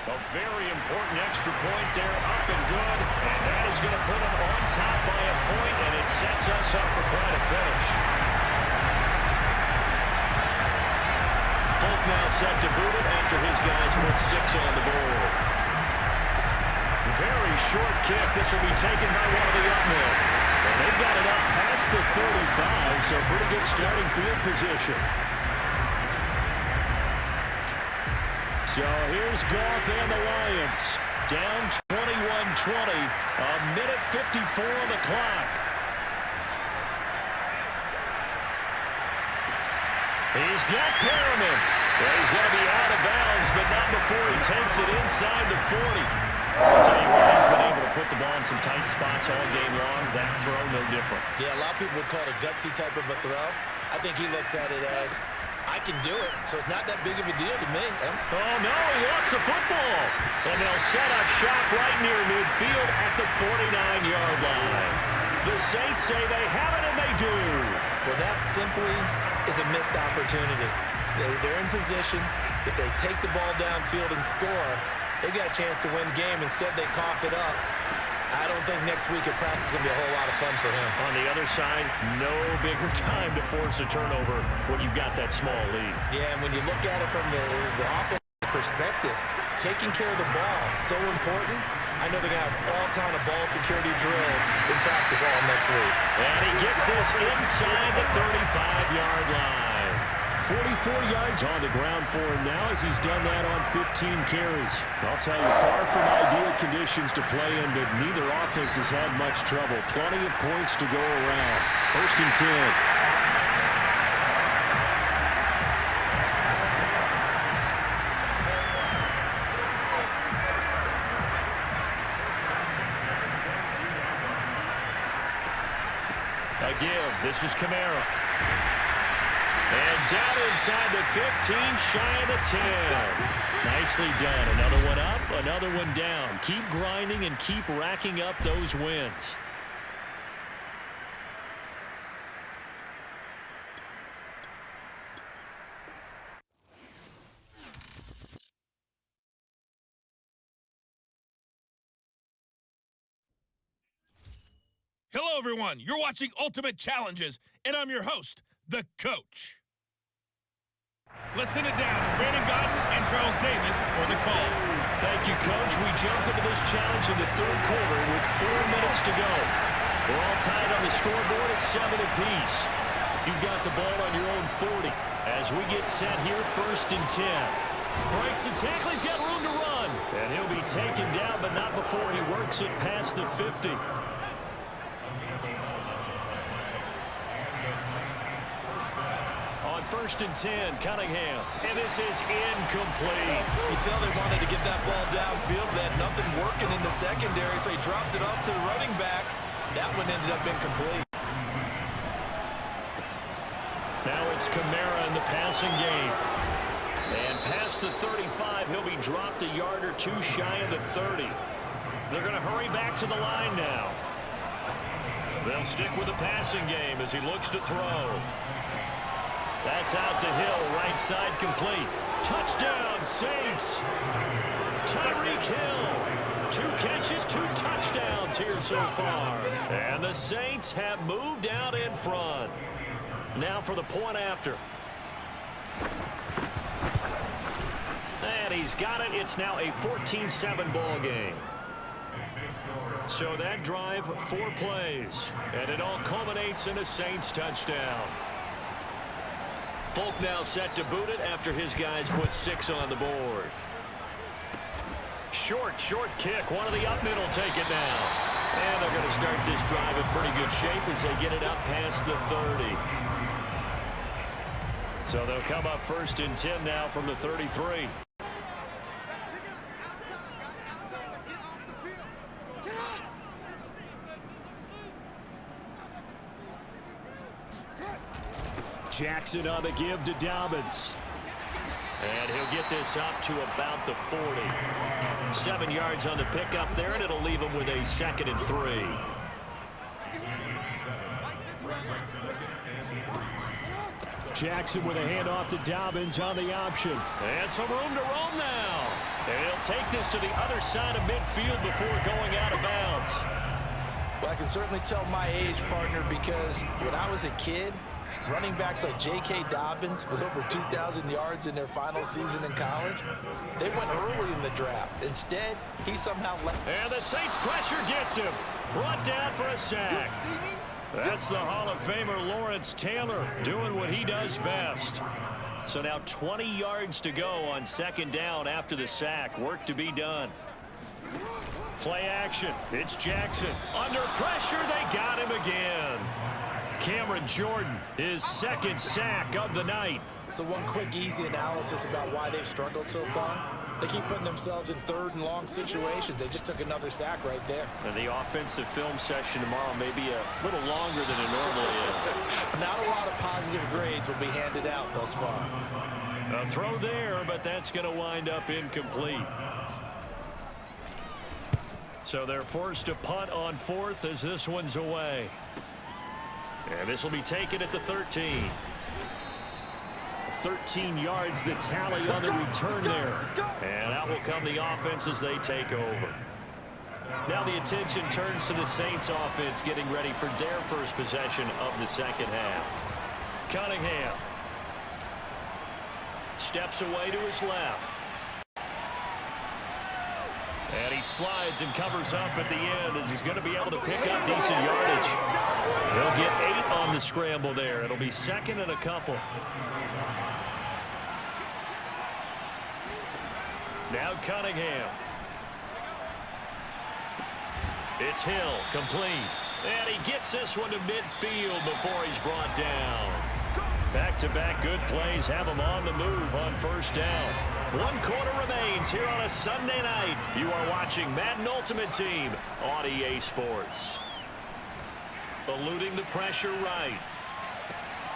A very important extra point there, up and good, and that is going to put them on top by a point, and it sets us up for quite a finish. Folk now set to boot it after his guys put 6 on the board. Very short kick. This will be taken by one of the young men. And they've got it up past the 35, so pretty good starting field position. So here's Goff and the Lions. Down 21-20. A minute 54 on the clock. He's got Perriman. Well, he's going to be out of bounds, but not before he takes it inside the 40. I'll tell you what, he's been able to put the ball in some tight spots all game long. That throw, no different. Yeah, a lot of people would call it a gutsy type of a throw. I think he looks at it as, I can do it, so it's not that big of a deal to me. Oh, no, he lost the football. And they'll set up shop right near midfield at the 49-yard line. The Saints say they have it, and they do. Well, that simply is a missed opportunity. They're in position. If they take the ball downfield and score, they got a chance to win the game. Instead, they cough it up. I don't think next week at practice is going to be a whole lot of fun for him. On the other side, no bigger time to force a turnover when you've got that small lead. Yeah, and when you look at it from the offensive perspective, taking care of the ball is so important. I know they're going to have all kind of ball security drills in practice all next week. And he gets this inside the 35-yard line. 44 yards on the ground for him now as he's done that on 15 carries. I'll tell you, far from ideal conditions to play in, but neither offense has had much trouble. Plenty of points to go around. 1st and 10. A give. This is Kamara. And down inside the 15, shy of the 10. Nicely done. Another one up, another one down. Keep grinding and keep racking up those wins. Hello, everyone. You're watching Ultimate Challenges, and I'm your host, the Coach. Let's send it down to Brandon Godden and Charles Davis for the call. Thank you, Coach. We jump into this challenge in the 3rd quarter with 4 minutes to go. We're all tied on the scoreboard at 7 apiece. You've got the ball on your own 40 as we get set here 1st and 10. Breaks the tackle. He's got room to run. And he'll be taken down, but not before he works it past the 50. On 1st and 10, Cunningham. And this is incomplete. You tell they wanted to get that ball downfield, but had nothing working in the secondary, so he dropped it off to the running back. That one ended up incomplete. Now it's Kamara in the passing game. And past the 35, he'll be dropped a yard or 2 shy of the 30. They're going to hurry back to the line now. They'll stick with the passing game as he looks to throw. That's out to Hill, right side complete. Touchdown, Saints. Tyreek Hill. 2 catches, 2 touchdowns here so far. And the Saints have moved out in front. Now for the point after. And he's got it. It's now a 14-7 ball game. So that drive, 4 plays. And it all culminates in a Saints touchdown. Folk now set to boot it after his guys put 6 on the board. Short kick. One of the up middle take it now. And they're going to start this drive in pretty good shape as they get it up past the 30. So they'll come up 1st and 10 now from the 33. Jackson on the give to Dobbins. And he'll get this up to about the 40. 7 yards on the pickup there, and it'll leave him with a 2nd and 3. Jackson with a handoff to Dobbins on the option. And some room to roam now. And he'll take this to the other side of midfield before going out of bounds. Well, I can certainly tell my age, partner, because when I was a kid, running backs like J.K. Dobbins with over 2,000 yards in their final season in college, they went early in the draft. Instead, he somehow left. And the Saints pressure gets him. Brought down for a sack. That's the Hall of Famer Lawrence Taylor doing what he does best. So now 20 yards to go on 2nd down after the sack. Work to be done. Play action. It's Jackson. Under pressure, they got him again. Cameron Jordan, his second sack of the night. So one quick, easy analysis about why they've struggled so far. They keep putting themselves in third and long situations. They just took another sack right there. And the offensive film session tomorrow may be a little longer than it normally is. Not a lot of positive grades will be handed out thus far. A throw there, but that's going to wind up incomplete. So they're forced to punt on fourth as this one's away. And this will be taken at the 13. 13 yards the tally on the return there. And out will come the offense as they take over. Now the attention turns to the Saints offense getting ready for their first possession of the second half. Cunningham steps away to his left. And he slides and covers up at the end as he's going to be able to pick up decent yardage. He'll get 8 on the scramble there. It'll be second and a couple. Now Cunningham. It's Hill, complete. And he gets this one to midfield before he's brought down. Back-to-back good plays have him on the move on first down. 1 quarter remains here on a Sunday night. You are watching Madden Ultimate Team on EA Sports. Eluding the pressure right.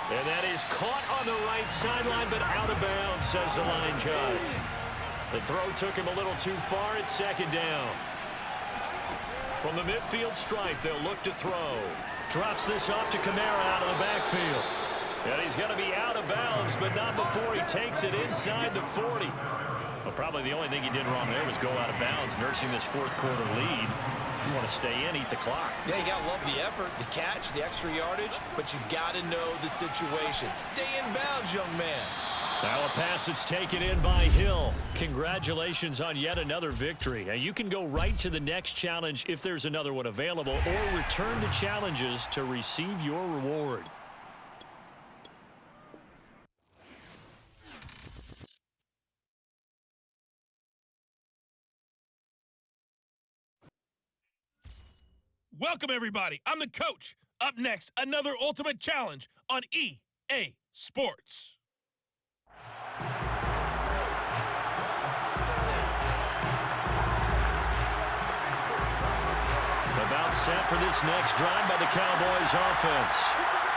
And that is caught on the right sideline, but out of bounds, says the line judge. The throw took him a little too far at second down. From the midfield stripe, they'll look to throw. Drops this off to Kamara out of the backfield. And he's going to be out of bounds, but not before he takes it inside the 40. Well, probably the only thing he did wrong there was go out of bounds, nursing this fourth quarter lead. You want to stay in, eat the clock. Yeah, you got to love the effort, the catch, the extra yardage, but you got to know the situation. Stay in bounds, young man. Now a pass that's taken in by Hill. Congratulations on yet another victory. Now you can go right to the next challenge if there's another one available, or return to challenges to receive your reward. Welcome, everybody. I'm the coach. Up next, another Ultimate Challenge on EA Sports. About set for this next drive by the Cowboys offense.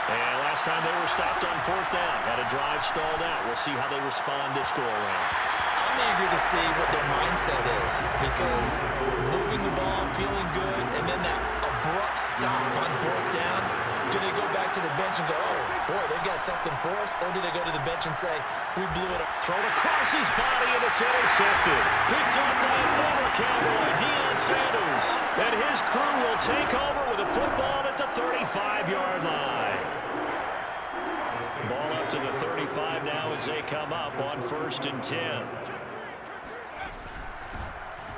And last time they were stopped on fourth down, had a drive stalled out. We'll see how they respond this go-around. I'm eager to see what their mindset is, because moving the ball, feeling good, and then that abrupt stop on fourth down, do they go back to the bench and go, oh, boy, they've got something for us, or do they go to the bench and say, we blew it up? Thrown across his body, and it's intercepted. Picked up by a former Cowboy, Deion Sanders. And his crew will take over with a football at the 35-yard line. Ball up to the 35 now as they come up on 1st and 10.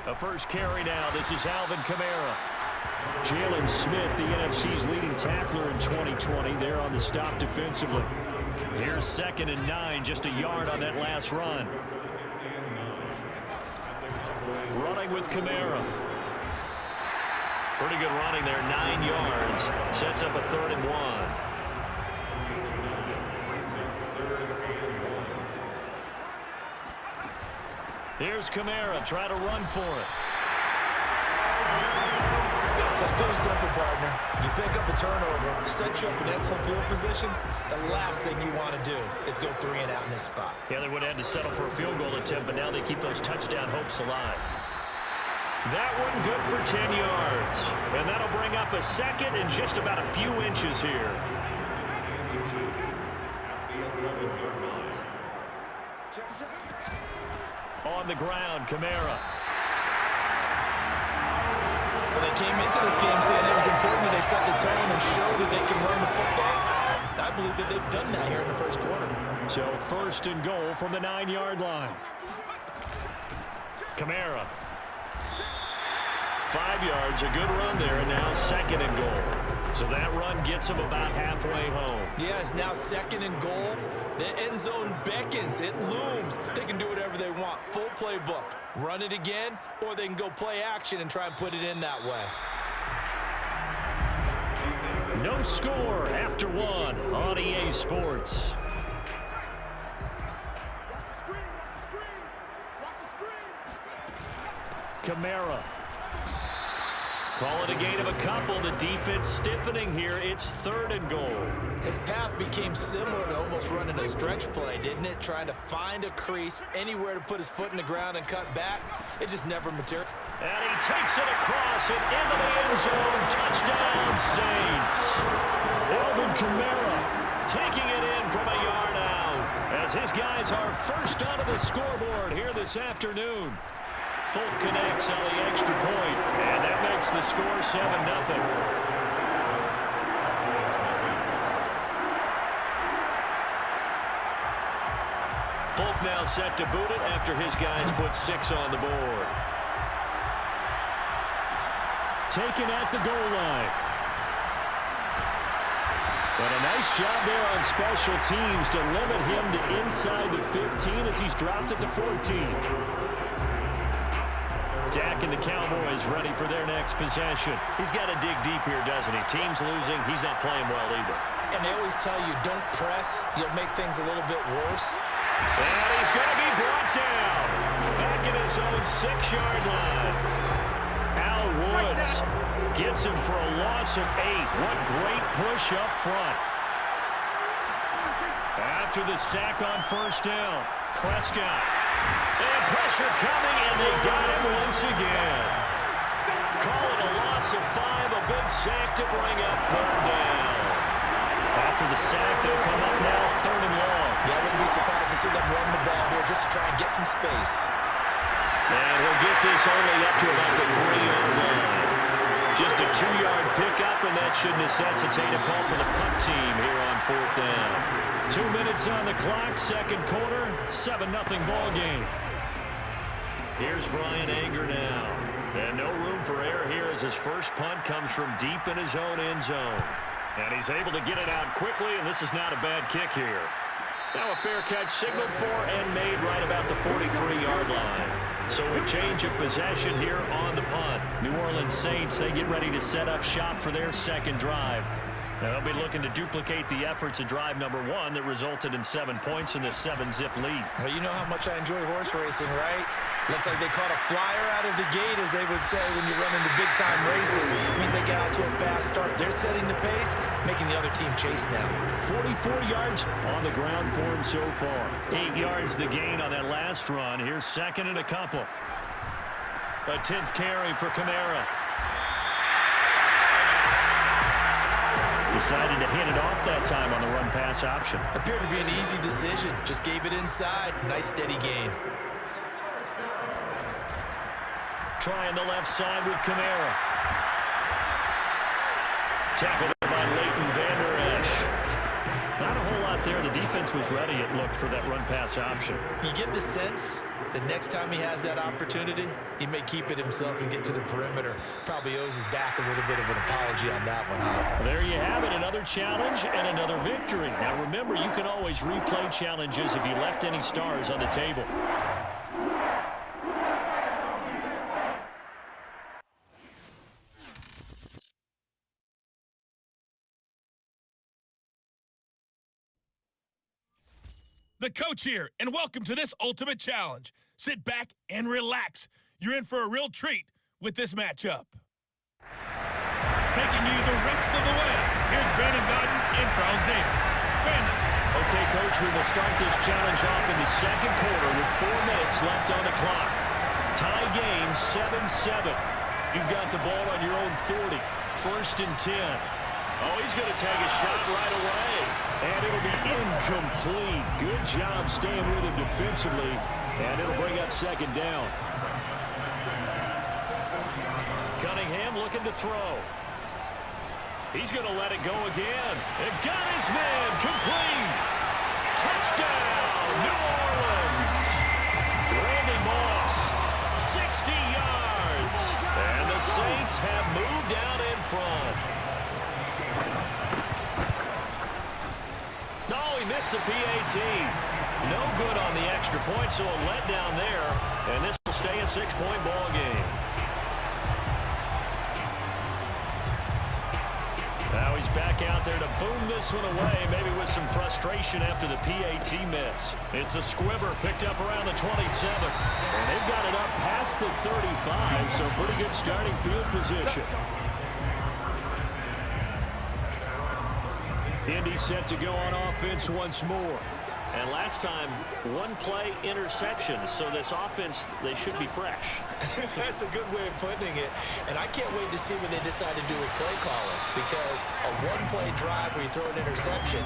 The first carry now. This is Alvin Kamara. Jalen Smith, the NFC's leading tackler in 2020, there on the stop defensively. Here's 2nd and 9, just a yard on that last run. Running with Kamara. Pretty good running there, 9 yards. Sets up a 3rd and 1. Here's Kamara, try to run for it. So it's pretty simple, partner. You pick up a turnover, set you up in excellent field position. The last thing you want to do is go 3 and out in this spot. Yeah, they would have had to settle for a field goal attempt, but now they keep those touchdown hopes alive. That one good for 10 yards. And that'll bring up a 2nd and just about a few inches here. On the ground, Kamara. Well, they came into this game saying it was important that they set the tone and show that they can run the football. I believe that they've done that here in the first quarter. So 1st and goal from the 9-yard line. Kamara. 5 yards, a good run there, and now 2nd and goal. So that run gets them about halfway home. Yeah, it's now 2nd and goal. The end zone beckons. It looms. They can do whatever they want. Full playbook. Run it again, or they can go play action and try and put it in that way. No score after one on EA Sports. Kamara. Call it a gain of a couple. The defense stiffening here. It's 3rd and goal. His path became similar to almost running a stretch play, didn't it? Trying to find a crease, anywhere to put his foot in the ground and cut back. It just never materialized. And he takes it across and into the end zone. Touchdown, Saints. Alvin Kamara taking it in from a yard out as his guys are first onto the scoreboard here this afternoon. Folk connects on the extra point, and that makes the score 7-0. Folk now set to boot it after his guys put 6 on the board. Taken at the goal line. But a nice job there on special teams to limit him to inside the 15 as he's dropped it to 14. Dak and the Cowboys ready for their next possession. He's got to dig deep here, doesn't he? Team's losing. He's not playing well either. And they always tell you, don't press. You'll make things a little bit worse. And he's going to be brought down. Back in his own 6-yard line. Al Woods gets him for a loss of 8. What great push up front. After the sack on first down, Prescott. And pressure coming, and they got him once again. Call it a loss of 5, a big sack to bring up 3rd down. After the sack, they'll come up now 3rd and long. Yeah, I wouldn't be surprised to see them run the ball here just to try and get some space. And he'll get this only up to about the 3-yard line. Just a 2-yard pickup, and that should necessitate a call for the punt team here on 4th down. 2 minutes on the clock, 2nd quarter, 7-0 ball game. Here's Brian Anger now. And no room for error here as his first punt comes from deep in his own end zone. And he's able to get it out quickly, and this is not a bad kick here. Now a fair catch signaled for and made right about the 43-yard line. So a change of possession here on the punt. New Orleans Saints, they get ready to set up shop for their 2nd drive. Now they'll be looking to duplicate the efforts of drive number 1 that resulted in 7 points in this 7-zip lead. Well, you know how much I enjoy horse racing, right? Looks like they caught a flyer out of the gate, as they would say when you're running the big-time races. It means they get out to a fast start. They're setting the pace, making the other team chase now. 44 yards on the ground for him so far. 8 yards the gain on that last run. Here's 2nd and a couple. A 10th carry for Kamara. Decided to hand it off that time on the run-pass option. Appeared to be an easy decision. Just gave it inside. Nice steady gain. Trying the left side with Kamara. Tackled by Leighton Vander Esch. Not a whole lot there. The defense was ready, it looked, for that run-pass option. You get the sense the next time he has that opportunity, he may keep it himself and get to the perimeter. Probably owes his back a little bit of an apology on that one. Well, there you have it, another challenge and another victory. Now remember, you can always replay challenges if you left any stars on the table. The coach here, and welcome to this ultimate challenge. Sit back and relax. You're in for a real treat with this matchup. Taking you the rest of the way, here's Brandon Godden and Charles Davis. Brandon. Okay, Coach, we will start this challenge off in the 2nd quarter with 4 minutes left on the clock. Tie game, 7-7. You've got the ball on your own 40. 1st and 10. Oh, he's going to take a shot right away. And it'll be incomplete. Good job staying with him defensively. And it'll bring up 2nd down. Cunningham looking to throw. He's going to let it go again. And got his man complete. Touchdown, New Orleans. Randy Moss, 60 yards. And the Saints have moved out in front. Oh, he missed the PAT. No good on the extra point, so a letdown there. And this will stay a 6-point ball game. Now he's back out there to boom this one away, maybe with some frustration after the PAT miss. It's a squibber picked up around the 27. And they've got it up past the 35, so pretty good starting field position. Indy set to go on offense once more. And last time, one play interception. So this offense, they should be fresh. That's a good way of putting it. And I can't wait to see what they decide to do with play calling. Because a one-play drive where you throw an interception,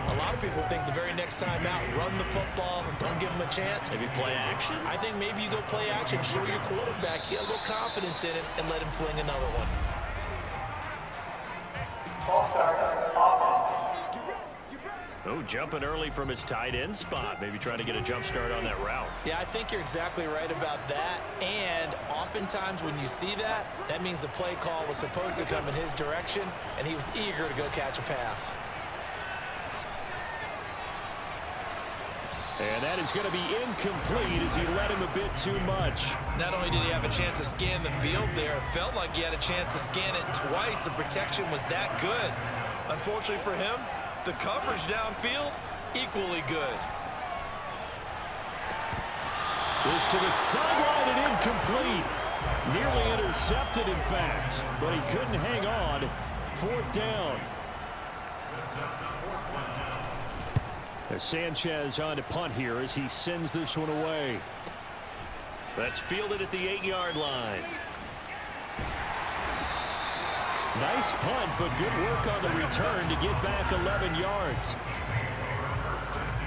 a lot of people think the very next time out, run the football, don't give them a chance. Maybe play action? I think maybe you go play action, show your quarterback, get a little confidence in it, and let him fling another one. Oh, jumping early from his tight end spot. Maybe trying to get a jump start on that route. Yeah, I think you're exactly right about that. And oftentimes when you see that, that means the play call was supposed to come in his direction, and he was eager to go catch a pass. And that is going to be incomplete as he led him a bit too much. Not only did he have a chance to scan the field there, it felt like he had a chance to scan it twice. The protection was that good. Unfortunately for him, the coverage downfield, equally good. Goes to the sideline and incomplete. Nearly intercepted, in fact, but he couldn't hang on. Fourth down. As Sanchez on to punt here as he sends this one away. That's fielded at the 8-yard line. Nice punt, but good work on the return to get back 11 yards.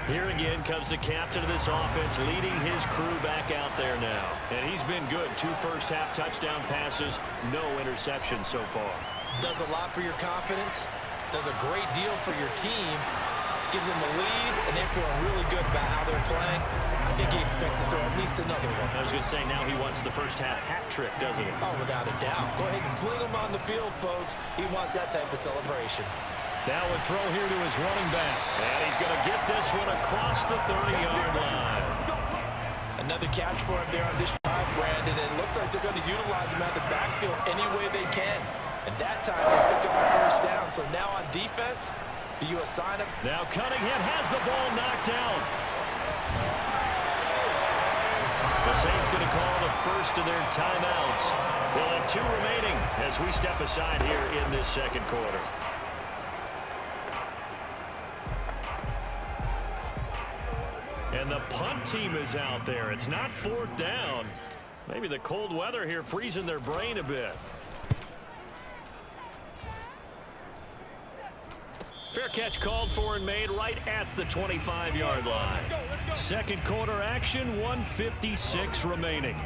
Here again comes the captain of this offense, leading his crew back out there now. And he's been good. 2 first-half touchdown passes, no interceptions so far. Does a lot for your confidence, does a great deal for your team, gives them a lead, and they're feeling really good about how they're playing. I think he expects to throw at least another one. I was going to say, now he wants the first-half hat trick, doesn't he? Oh, without a doubt. Go ahead and fling him on the field, folks. He wants that type of celebration. Now a throw here to his running back. And he's going to get this one across the 30-yard line. Another catch for him there on this drive, Brandon. And it looks like they're going to utilize him out of the backfield any way they can. And that time they picked up the first down. So now on defense, do you assign him? Now Cunningham has the ball knocked down. The Saints going to call the first of their timeouts. They'll have 2 remaining as we step aside here in this second quarter. And the punt team is out there. It's not fourth down. Maybe the cold weather here freezing their brain a bit. Fair catch called for and made right at the 25-yard line. Second quarter action, 1:56 remaining.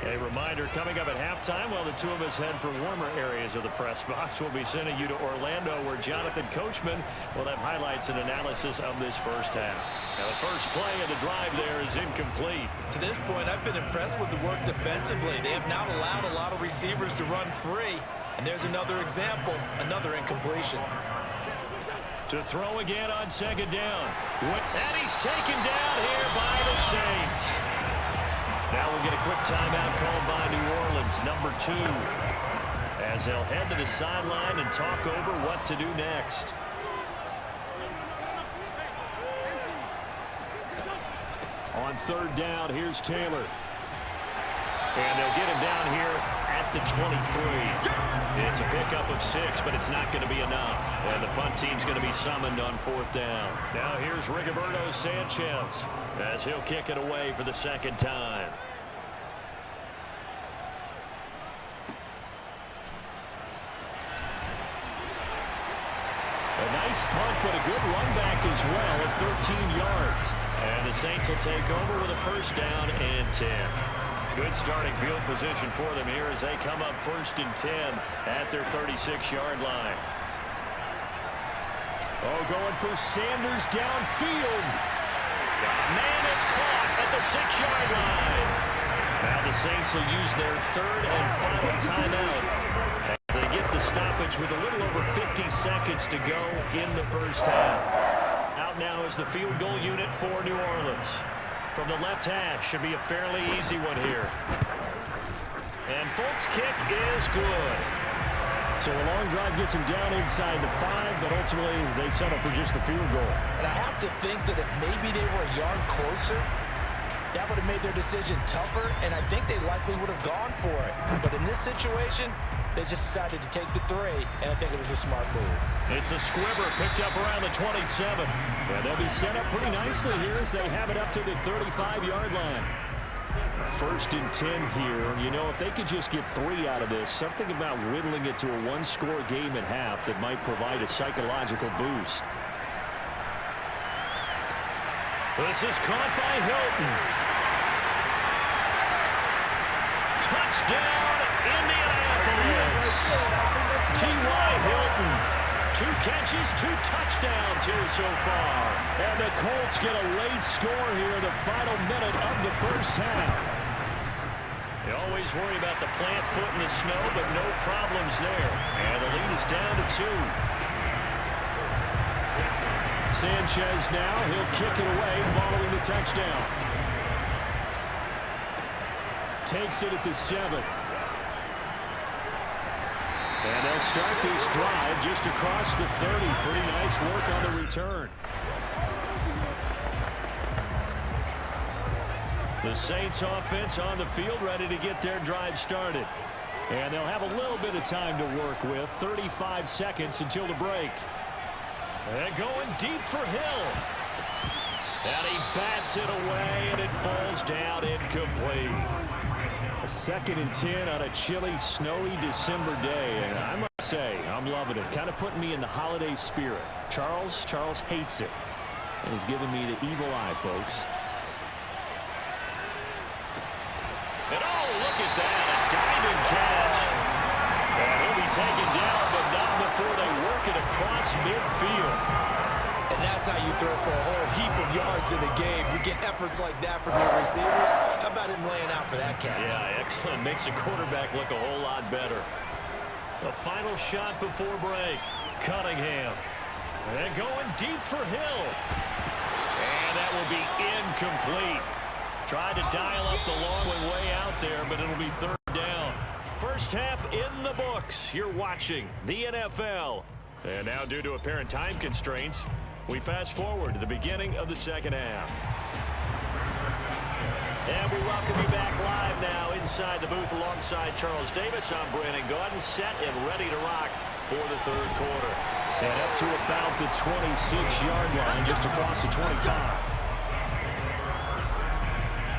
A reminder coming up at halftime while the two of us head for warmer areas of the press box. We'll be sending you to Orlando where Jonathan Coachman will have highlights and analysis of this first half. Now the first play of the drive there is incomplete. To this point, I've been impressed with the work defensively. They have not allowed a lot of receivers to run free. And there's another example, another incompletion. To throw again on second down. And he's taken down here by the Saints. Now we'll get a quick timeout called by New Orleans, number 2. As they'll head to the sideline and talk over what to do next. On third down, here's Taylor. And they'll get him down here at the 23. It's a pickup of 6, but it's not going to be enough. And the punt team's going to be summoned on fourth down. Now here's Rigoberto Sanchez as he'll kick it away for the second time. A nice punt, but a good run back as well at 13 yards. And the Saints will take over with a first down and 10. Good starting field position for them here as they come up 1st and 10 at their 36-yard line. Oh, going for Sanders downfield. Man, it's caught at the 6-yard line. Now the Saints will use their third and final timeout as they get the stoppage with a little over 50 seconds to go in the first half. Out now is the field goal unit for New Orleans. From the left hash, should be a fairly easy one here. And Folk's kick is good. So a long drive gets him down inside the 5, but ultimately they settle for just the field goal. And I have to think that if maybe they were a yard closer, that would have made their decision tougher, and I think they likely would have gone for it. But in this situation, they just decided to take the 3, and I think it was a smart move. It's a squibber picked up around the 27. And they'll be set up pretty nicely here as they have it up to the 35-yard line. 1st and 10 here. You know, if they could just get 3 out of this, something about whittling it to a 1-score game at half that might provide a psychological boost. This is caught by Hilton. Touchdown, Indianapolis. T.Y. Hilton. 2 catches, 2 touchdowns here so far. And the Colts get a late score here in the final minute of the first half. You always worry about the plant foot in the snow, but no problems there. And the lead is down to 2. Sanchez now, he'll kick it away following the touchdown. Takes it at the 7. And they'll start this drive just across the 30. Pretty nice work on the return. The Saints offense on the field ready to get their drive started. And they'll have a little bit of time to work with. 35 seconds until the break. And going deep for Hill. And he bats it away, and it falls down incomplete. A 2nd and 10 on a chilly, snowy December day. And I must say, I'm loving it. Kind of putting me in the holiday spirit. Charles hates it. And he's giving me the evil eye, folks. And oh, look at that. A diving catch. And he'll be taken down, but not before they work it across midfield. And that's how you throw for a whole heap of yards in a game. You get efforts like that from your receivers. How about him laying out for that catch? Yeah, excellent. Makes the quarterback look a whole lot better. The final shot before break. Cunningham. And going deep for Hill. And that will be incomplete. Tried to dial up the long way out there, but it'll be 3rd down. First half in the books. You're watching the NFL. And now, due to apparent time constraints, we fast forward to the beginning of the second half. And we welcome you back live now inside the booth alongside Charles Davis. I'm Brandon Gaudin, set and ready to rock for the 3rd quarter. And up to about the 26-yard line, just across the 25.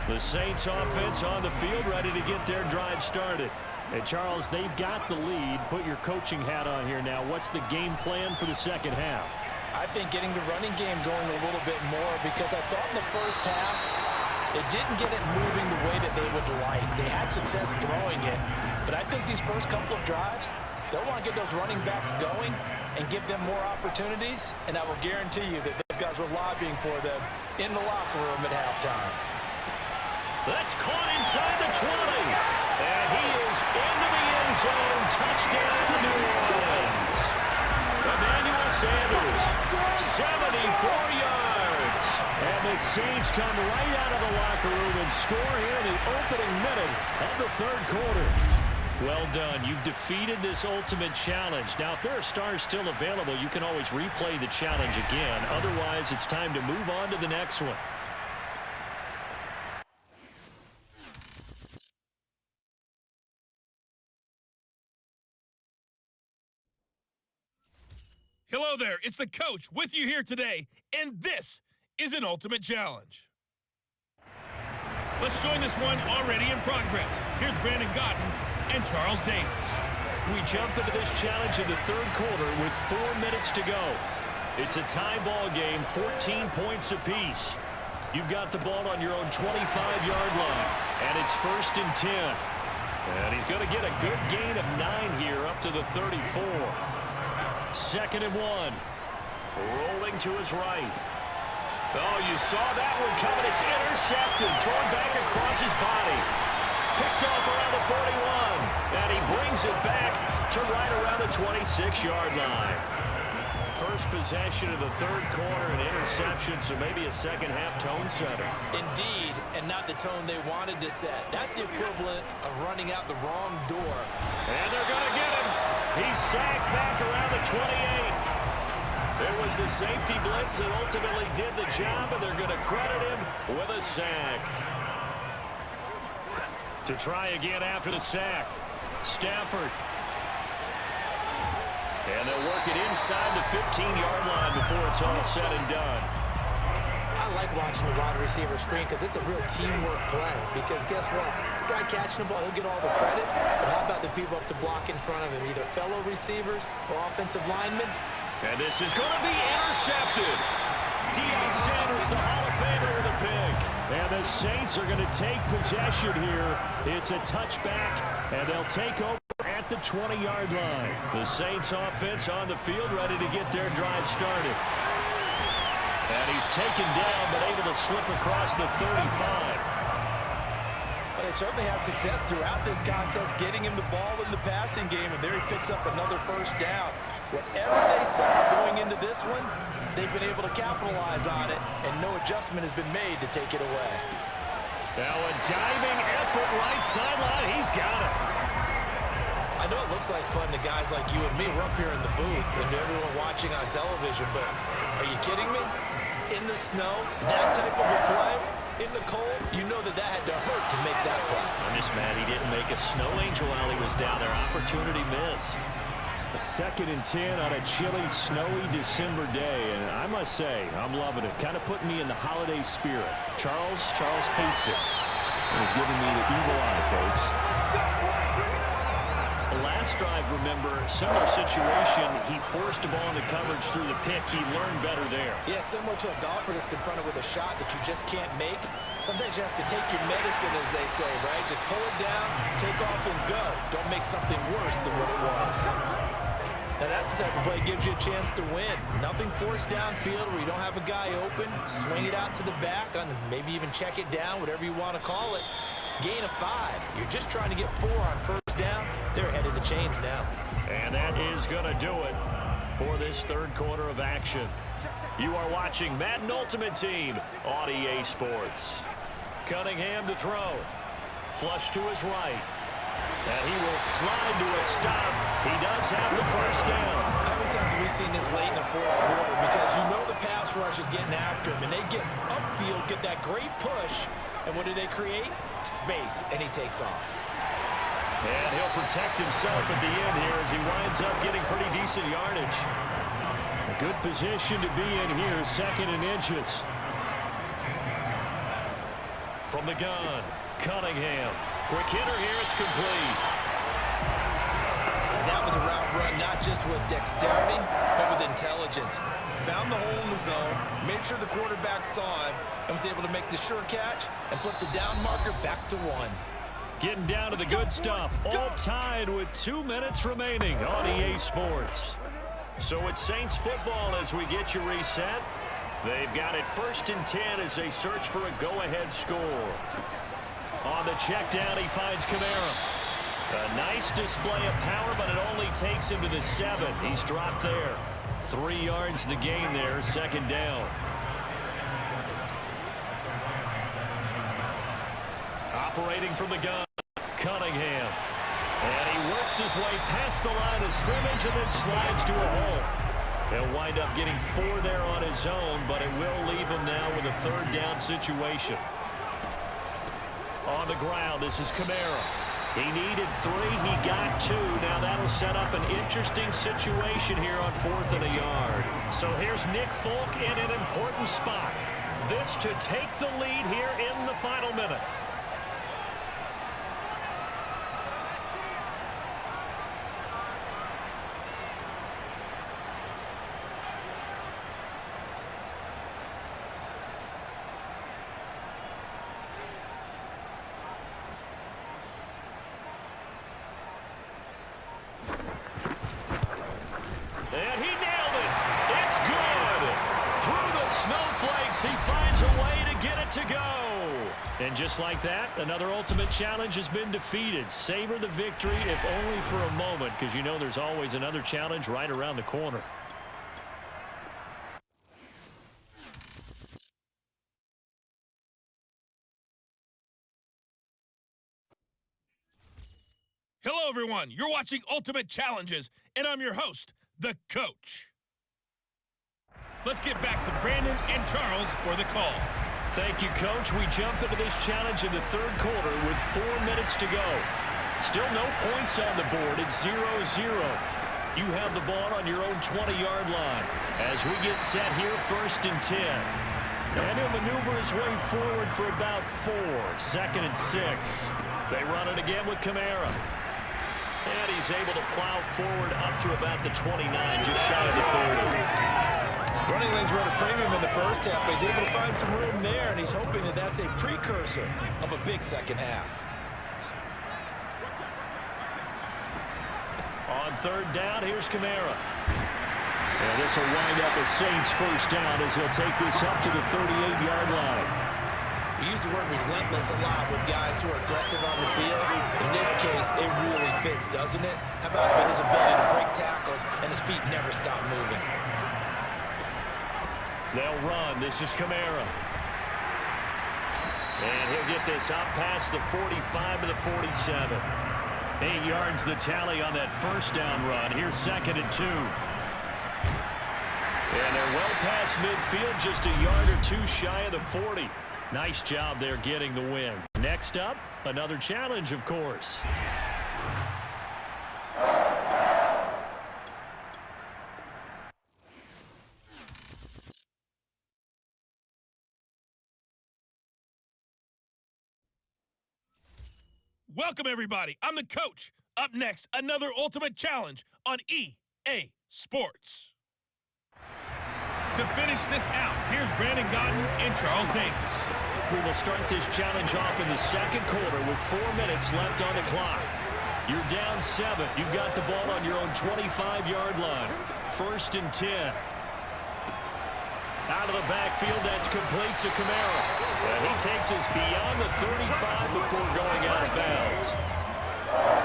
The Saints offense on the field ready to get their drive started. And Charles, they've got the lead. Put your coaching hat on here now. What's the game plan for the second half? I think getting the running game going a little bit more, because I thought in the first half it didn't get it moving the way that they would like. They had success throwing it, but I think these first couple of drives, they'll want to get those running backs going and give them more opportunities, and I will guarantee you that those guys were lobbying for them in the locker room at halftime. That's caught inside the 20. And he is into the end zone. Touchdown, New Orleans. Emmanuel Sanders, 74 yards. And the Saints come right out of the locker room and score here in the opening minute of the 3rd quarter. Well done. You've defeated this ultimate challenge. Now, if there are stars still available, you can always replay the challenge again. Otherwise, it's time to move on to the next one. Hello there, it's the coach with you here today, and this is an ultimate challenge. Let's join this one already in progress. Here's Brandon Gaudin and Charles Davis. We jump into this challenge in the 3rd quarter with 4 minutes to go. It's a tie ball game, 14 points apiece. You've got the ball on your own 25-yard line, and it's 1st and 10. And he's going to get a good gain of 9 here up to the 34. 2nd and 1. Rolling to his right. Oh, you saw that one coming. It's intercepted. Thrown back across his body. Picked off around the 41. And he brings it back to right around the 26-yard line. first possession of the third quarter, an interception, so maybe a second-half tone setter. Indeed, and not the tone they wanted to set. That's the equivalent of running out the wrong door. And they're going to get him. He's sacked back around the 28. It was the safety blitz that ultimately did the job, and they're going to credit him with a sack. To try again after the sack, Stafford. And they'll work it inside the 15-yard line before it's all said and done. I like watching the wide receiver screen because it's a real teamwork play. Because guess what? The guy catching the ball, he'll get all the credit. But how about the people up to block in front of him, either fellow receivers or offensive linemen? And this is going to be intercepted. Deion Sanders, the Hall of Famer, with a pick. And the Saints are going to take possession here. It's a touchback, and they'll take over at the 20-yard line. The Saints offense on the field, ready to get their drive started. And he's taken down, but able to slip across the 35. Well, they certainly had success throughout this contest, getting him the ball in the passing game, and there he picks up another first down. Whatever they saw going into this one, they've been able to capitalize on it, and no adjustment has been made to take it away. Now a diving effort right sideline. He's got it. I know it looks like fun to guys like you and me. We're up here in the booth and everyone watching on television, but are you kidding me? In the snow, that type of a play, in the cold, you know that had to hurt to make that play. I'm just mad he didn't make a snow angel while he was down there. Opportunity missed. A 2nd and 10 on a chilly, snowy December day, and I must say, I'm loving it. Kind of putting me in the holiday spirit. Charles hates it. He's giving me the evil eye, folks. The last drive, remember, similar situation. He forced the ball into coverage through the pick. He learned better there. Yeah, similar to a golfer that's confronted with a shot that you just can't make. Sometimes you have to take your medicine, as they say, right? Just pull it down, take off, and go. Don't make something worse than what it was. Now, that's the type of play that gives you a chance to win. Nothing forced downfield where you don't have a guy open. Swing it out to the back, and maybe even check it down, whatever you want to call it. Gain of 5. You're just trying to get 4 on first down. They're ahead of the chains now. And that is going to do it for this third quarter of action. You are watching Madden Ultimate Team on EA Sports. Cunningham to throw. Flush to his right. And he will slide to a stop. He does have the first down. How many times have we seen this late in the fourth quarter? Because you know the pass rush is getting after him, and they get upfield, get that great push, and what do they create? Space, and he takes off. And he'll protect himself at the end here as he winds up getting pretty decent yardage. A good position to be in here, 2nd and inches. From the gun, Cunningham. Quick hitter here, it's complete. That was a route run, not just with dexterity, but with intelligence. Found the hole in the zone, made sure the quarterback saw him, and was able to make the sure catch and flip the down marker back to 1. Getting down to the good stuff. All tied with 2 minutes remaining on EA Sports. So it's Saints football as we get you reset. They've got it 1st and 10 as they search for a go-ahead score. On the check down, he finds Kamara. A nice display of power, but it only takes him to the 7. He's dropped there. 3 yards the gain there, 2nd down. Operating from the gun, Cunningham. And he works his way past the line of scrimmage and then slides to a hole. He'll wind up getting 4 there on his own, but it will leave him now with a 3rd down situation. On the ground, this is Kamara. He needed 3, he got 2. Now that'll set up an interesting situation here on 4th and a yard. So here's Nick Folk in an important spot. This to take the lead here in the final minute. And he nailed it. It's good. Through the snowflakes, he finds a way to get it to go. And just like that, another ultimate challenge has been defeated. Savor the victory, if only for a moment, because you know there's always another challenge right around the corner. everyone. You're watching Ultimate Challenges, and I'm your host, the Coach. Let's get back to Brandon and Charles for the call. Thank you, Coach. We jump into this challenge in the third quarter with 4 minutes to go. Still no points on the board. It's 0-0. You have the ball on your own 20-yard line. As we get set here, 1st and 10. And he'll maneuver his way forward for about 4. 2nd and 6. They run it again with Kamara. And he's able to plow forward up to about the 29, just shy of the 30. Running lanes run a premium in the first half, but he's able to find some room there, and he's hoping that that's a precursor of a big second half. On 3rd down, here's Kamara. And this will wind up a Saints first down as he'll take this up to the 38-yard line. We use the word relentless a lot with guys who are aggressive on the field. In this case, it really fits, doesn't it? How about his ability to break tackles and his feet never stop moving? They'll run. This is Kamara. And he'll get this up past the 45 to the 47. 8 yards the tally on that first down run. Here's 2nd and 2. And they're well past midfield, just a yard or two shy of the 40. Nice job there getting the win. Next up, another challenge, of course. Welcome, everybody. I'm the Coach. Up next, another Ultimate Challenge on EA Sports. To finish this out, here's Brandon Godden and Charles Davis. We will start this challenge off in the second quarter with 4 minutes left on the clock. You're down 7. You've got the ball on your own 25-yard line. 1st and 10. Out of the backfield, that's complete to Kamara. And he takes us beyond the 35 before going out of bounds.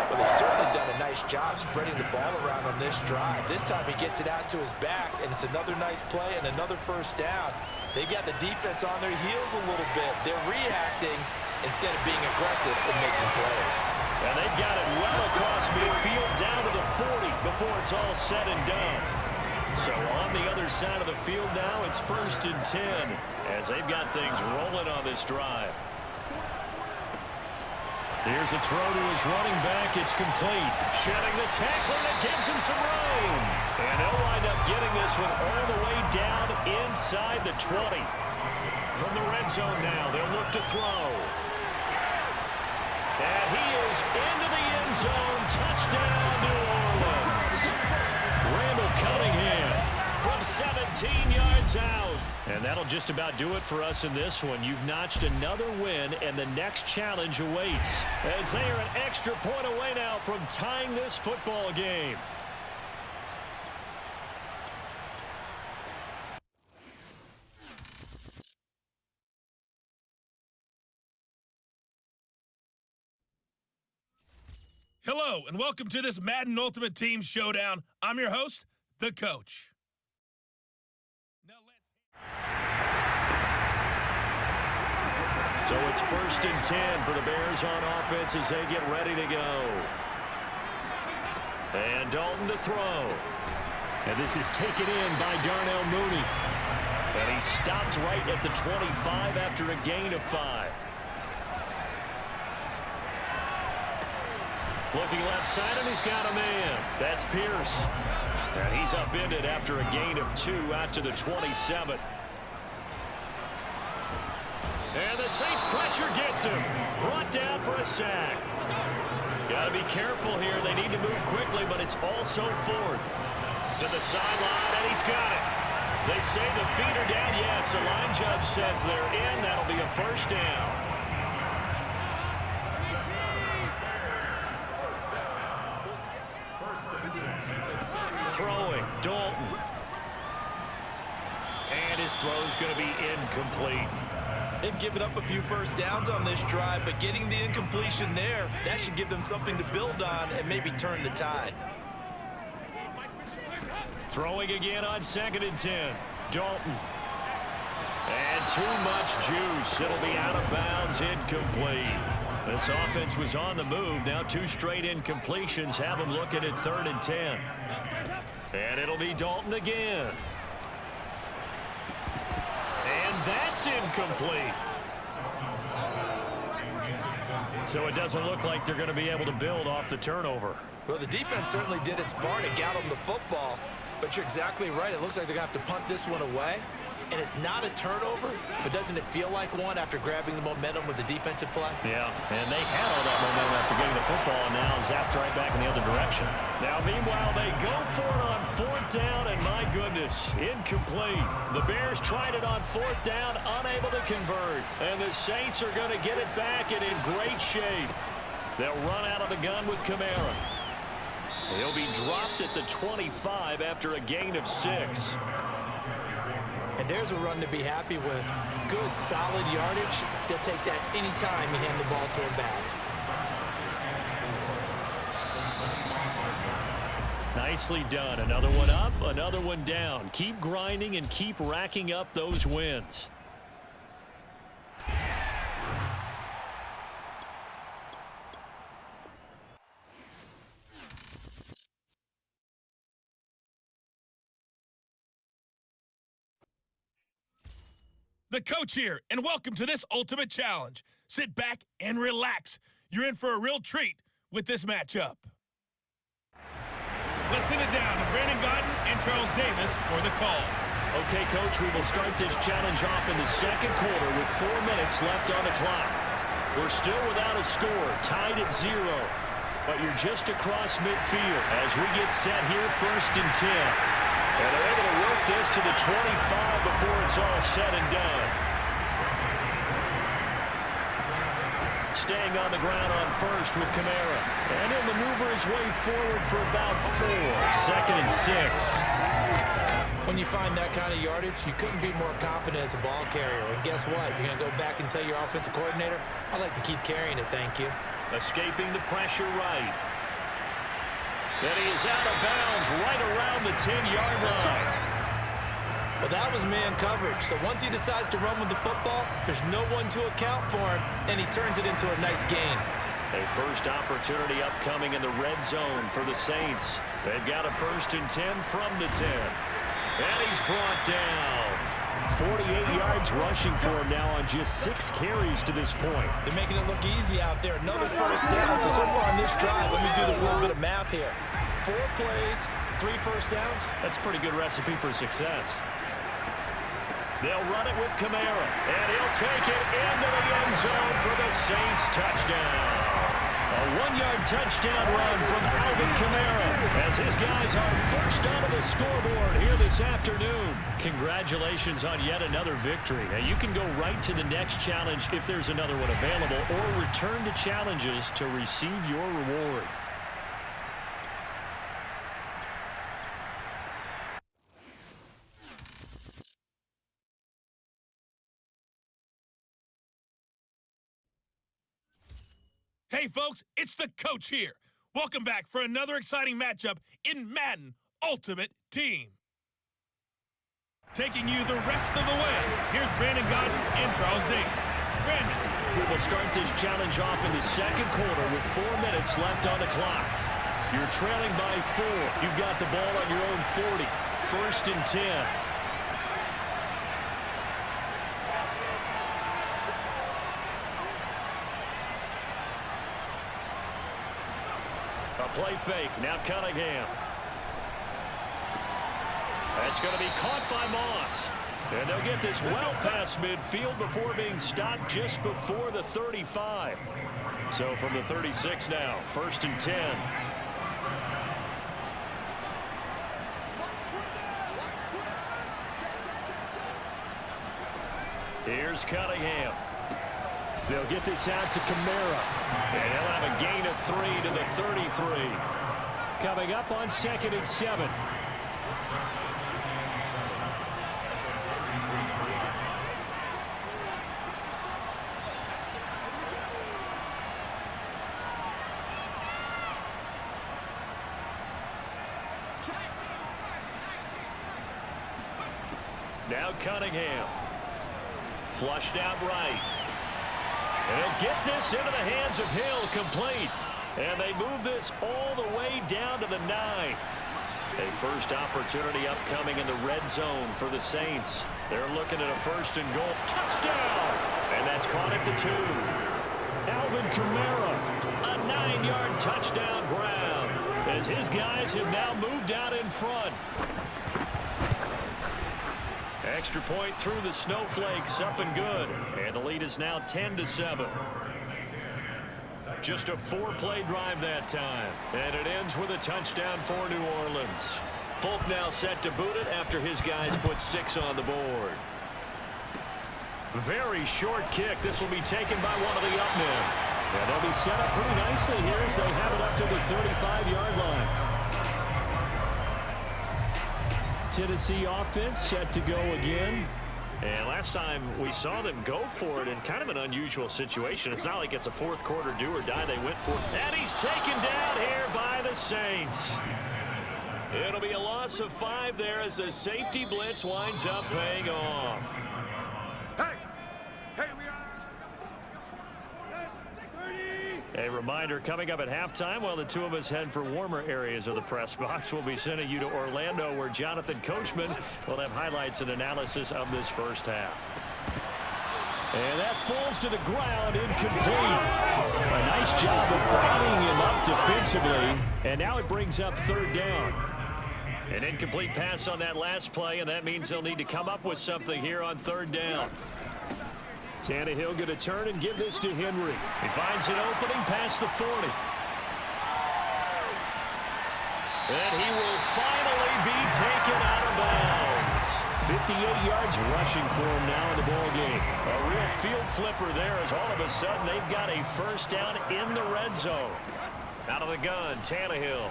Well, they've certainly done a nice job spreading the ball around on this drive. This time he gets it out to his back, and it's another nice play and another first down. They've got the defense on their heels a little bit. They're reacting instead of being aggressive and making plays. And they've got it well across midfield down to the 40 before it's all said and done. So on the other side of the field now, it's 1st and 10 as they've got things rolling on this drive. Here's a throw to his running back. It's complete. Shedding the tackle that gives him some room. And he'll wind up getting this one all the way down inside the 20. From the red zone now, they'll look to throw. And he is into the end zone. Touchdown, New Orleans. Randall Cunningham from 17 yards out. And that'll just about do it for us in this one. You've notched another win, and the next challenge awaits, as they are an extra point away now from tying this football game. Hello, and welcome to this Madden Ultimate Team Showdown. I'm your host, the Coach. So it's 1st and 10 for the Bears on offense as they get ready to go. And Dalton to throw. And this is taken in by Darnell Mooney. And he stopped right at the 25 after a gain of 5. Looking left side, and he's got a man. That's Pierce. And he's upended after a gain of 2 out to the 27. And the Saints pressure gets him. Brought down for a sack. Got to be careful here. They need to move quickly, but it's also 4th. To the sideline, and he's got it. They say the feet are down. Yes, the line judge says they're in. That'll be a first down. Throwing, Dalton. And his throw's going to be incomplete. They've given up a few first downs on this drive, but getting the incompletion there, that should give them something to build on and maybe turn the tide. Throwing again on 2nd and 10. Dalton. And too much juice. It'll be out of bounds, incomplete. This offense was on the move. Now 2 straight incompletions have them looking at 3rd and 10. And it'll be Dalton again. And that's incomplete. So it doesn't look like they're going to be able to build off the turnover. Well, the defense certainly did its part to get them the football. But you're exactly right. It looks like they're going to have to punt this one away. And it's not a turnover, but doesn't it feel like one after grabbing the momentum with the defensive play? Yeah, and they had all that momentum after getting the football, and now zapped right back in the other direction. Now, meanwhile, they go for it on 4th down, and my goodness, incomplete. The Bears tried it on 4th down, unable to convert. And the Saints are going to get it back and in great shape. They'll run out of the gun with Kamara. He'll be dropped at the 25 after a gain of 6. And there's a run to be happy with. Good, solid yardage. He'll take that any time you hand the ball to him back. Nicely done. Another one up, another one down. Keep grinding and keep racking up those wins. The coach here, and welcome to this Ultimate Challenge. Sit back and relax. You're in for a real treat with this matchup. Let's send it down to Brandon Godden and Charles Davis for the call. Okay, Coach, we will start this challenge off in the 2nd quarter with 4 minutes left on the clock. We're still without a score, tied at 0. But you're just across midfield as we get set here 1st and 10. And they're able to work this to the 25 before it's all said and done. Staying on the ground on 1st with Kamara. And he'll maneuver his way forward for about 4. 2nd and 6. When you find that kind of yardage, you couldn't be more confident as a ball carrier. And guess what? You're going to go back and tell your offensive coordinator, I'd like to keep carrying it, thank you. Escaping the pressure right. And he is out of bounds right around the 10-yard line. Well, that was man coverage. So once he decides to run with the football, there's no one to account for him, and he turns it into a nice gain. A first opportunity upcoming in the red zone for the Saints. They've got a 1st and 10 from the 10. And he's brought down. 48 yards rushing for him now on just 6 carries to this point. They're making it look easy out there. Another 1st down. So far on this drive, let me do this little bit of math here. 4 plays, 3 1st downs. That's a pretty good recipe for success. They'll run it with Kamara, and he'll take it into the end zone for the Saints touchdown. A 1-yard touchdown run from Alvin Kamara as his guys are first onto the scoreboard here this afternoon. Congratulations on yet another victory. Now you can go right to the next challenge if there's another one available, or return to challenges to receive your reward. Hey, folks, it's the coach here. Welcome back for another exciting matchup in Madden Ultimate Team. Taking you the rest of the way, here's Brandon Godden and Charles Davis. Brandon. We will start this challenge off in the 2nd quarter with 4 minutes left on the clock. You're trailing by 4. You've got the ball on your own 40. 1st and 10. A play fake. Now Cunningham. That's going to be caught by Moss. And they'll get this well past midfield before being stopped just before the 35. So from the 36 now, 1st and 10. Here's Cunningham. They'll get this out to Kamara. And he'll have a gain of 3 to the 33. Coming up on 2nd and 7. Now Cunningham. Flushed out right. And they'll get this into the hands of Hill, complete. And they move this all the way down to the 9. A first opportunity upcoming in the red zone for the Saints. They're looking at a 1st and goal. Touchdown! And that's caught at the 2. Alvin Kamara, a 9-yard touchdown grab, as his guys have now moved out in front. Extra point through the snowflakes, up and good. And the lead is now 10-7. Just a 4-play drive that time. And it ends with a touchdown for New Orleans. Folk now set to boot it after his guys put 6 on the board. Very short kick. This will be taken by one of the up men. And they'll be set up pretty nicely here as they have it up to the 35-yard line. Tennessee offense set to go again. And last time we saw them go for it in kind of an unusual situation. It's not like it's a fourth quarter do or die. They went for it. And he's taken down here by the Saints. It'll be a loss of 5 there as the safety blitz winds up paying off. A reminder coming up at halftime while the two of us head for warmer areas of the press box. We'll be sending you to Orlando where Jonathan Coachman will have highlights and analysis of this first half. And that falls to the ground, incomplete. A nice job of bodying him up defensively. And now it brings up 3rd down. An incomplete pass on that last play, and that means they'll need to come up with something here on 3rd down. Tannehill going to turn and give this to Henry. He finds an opening past the 40. And he will finally be taken out of bounds. 58 yards rushing for him now in the ball game. A real field flipper there as all of a sudden they've got a 1st down in the red zone. Out of the gun, Tannehill.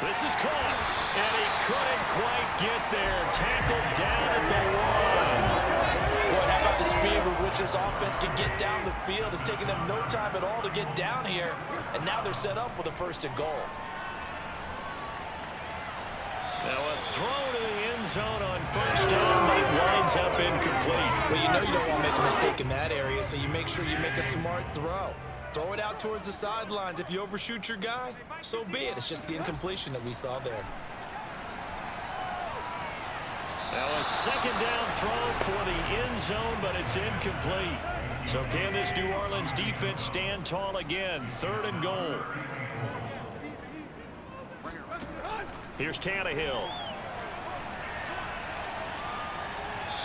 This is caught, and he couldn't quite get there. Tackled down at the 1. Boy, how about the speed with which this offense can get down the field? It's taken them no time at all to get down here, and now they're set up with a 1st and goal. Now a throw to the end zone on 1st down, but it winds up incomplete. Well, you know you don't want to make a mistake in that area, so you make sure you make a smart throw. Throw it out towards the sidelines. If you overshoot your guy, so be it. It's just the incompletion that we saw there. Now a 2nd down throw for the end zone, but it's incomplete. So can this New Orleans defense stand tall again? 3rd and goal. Here's Tannehill.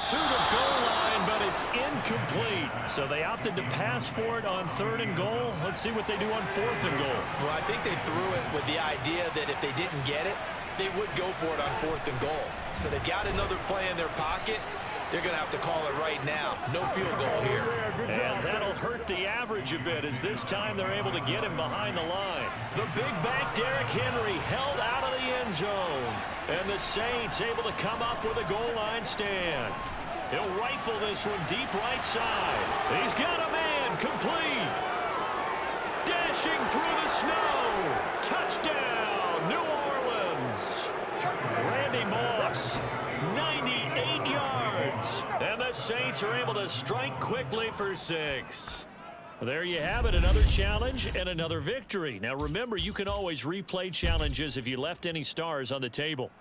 To the goal line, but it's incomplete. So they opted to pass for it on 3rd and goal. Let's see what they do on 4th and goal. Well, I think they threw it with the idea that if they didn't get it, they would go for it on 4th and goal. So they've got another play in their pocket. They're going to have to call it right now. No field goal here. And that'll hurt the average a bit as this time they're able to get him behind the line. The big back Derrick Henry held out of the end zone. And the Saints able to come up with a goal line stand. He'll rifle this one deep right side. He's got a man, complete. Dashing through the snow. Touchdown, New Orleans. Randy Moss, 98 yards. And the Saints are able to strike quickly for 6. There you have it, another challenge and another victory. Now remember, you can always replay challenges if you left any stars on the table.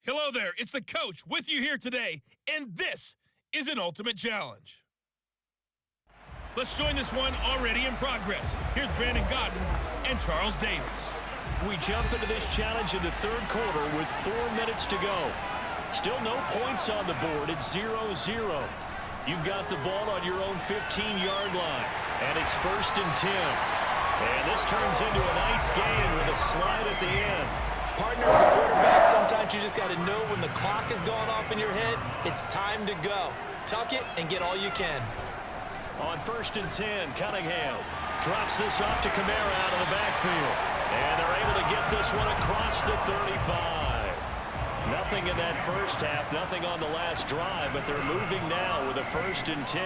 Hello there, it's the coach with you here today, and this is an ultimate challenge. Let's join this one already in progress. Here's Brandon Godden and Charles Davis. We jump into this challenge in the 3rd quarter with 4 minutes to go. Still no points on the board. It's 0-0. You've got the ball on your own 15-yard line, and it's 1st and 10. And this turns into a nice gain with a slide at the end. Partner, as a quarterback, sometimes you just got to know when the clock is going off in your head, it's time to go. Tuck it and get all you can. On 1st and 10, Cunningham drops this off to Kamara out of the backfield. And they're able to get this one across the 35. Nothing in that first half, nothing on the last drive, but they're moving now with a 1st and 10.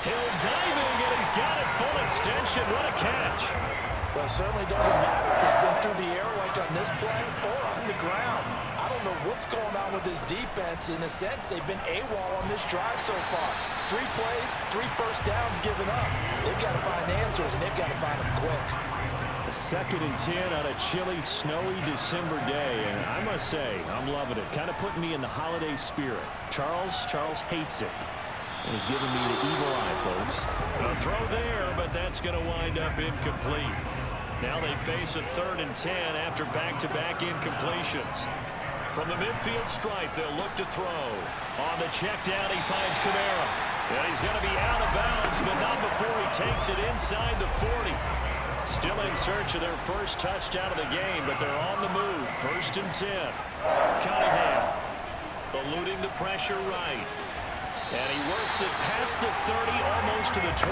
Hill diving, and he's got it full extension. What a catch. Well, it certainly doesn't matter if it's been through the air like on this play or on the ground. I don't know what's going on with this defense. In a sense, they've been AWOL on this drive so far. 3 plays, 3 first downs given up. They've got to find answers, and they've got to find them quick. A 2nd and 10 on a chilly, snowy December day, and I must say, I'm loving it. Kind of putting me in the holiday spirit. Charles hates it. And he's giving me the evil eye, folks. A throw there, but that's going to wind up incomplete. Now they face a 3rd and 10 after back-to-back incompletions. From the midfield stripe, they'll look to throw. On the check down, he finds Kamara. And he's going to be out of bounds, but not before he takes it inside the 40. Still in search of their first touchdown of the game, but they're on the move. 1st and 10. Cunningham eluding the pressure right. And he works it past the 30, almost to the 25.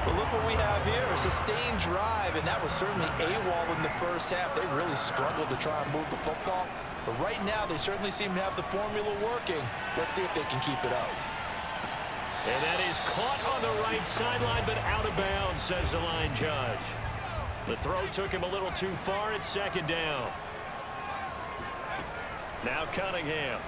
But look what we have here, a sustained drive, and that was certainly AWOL in the first half. They really struggled to try and move the football. But right now, they certainly seem to have the formula working. Let's see if they can keep it up. And that is caught on the right sideline, but out of bounds, says the line judge. The throw took him a little too far. It's 2nd down. Now Cunningham.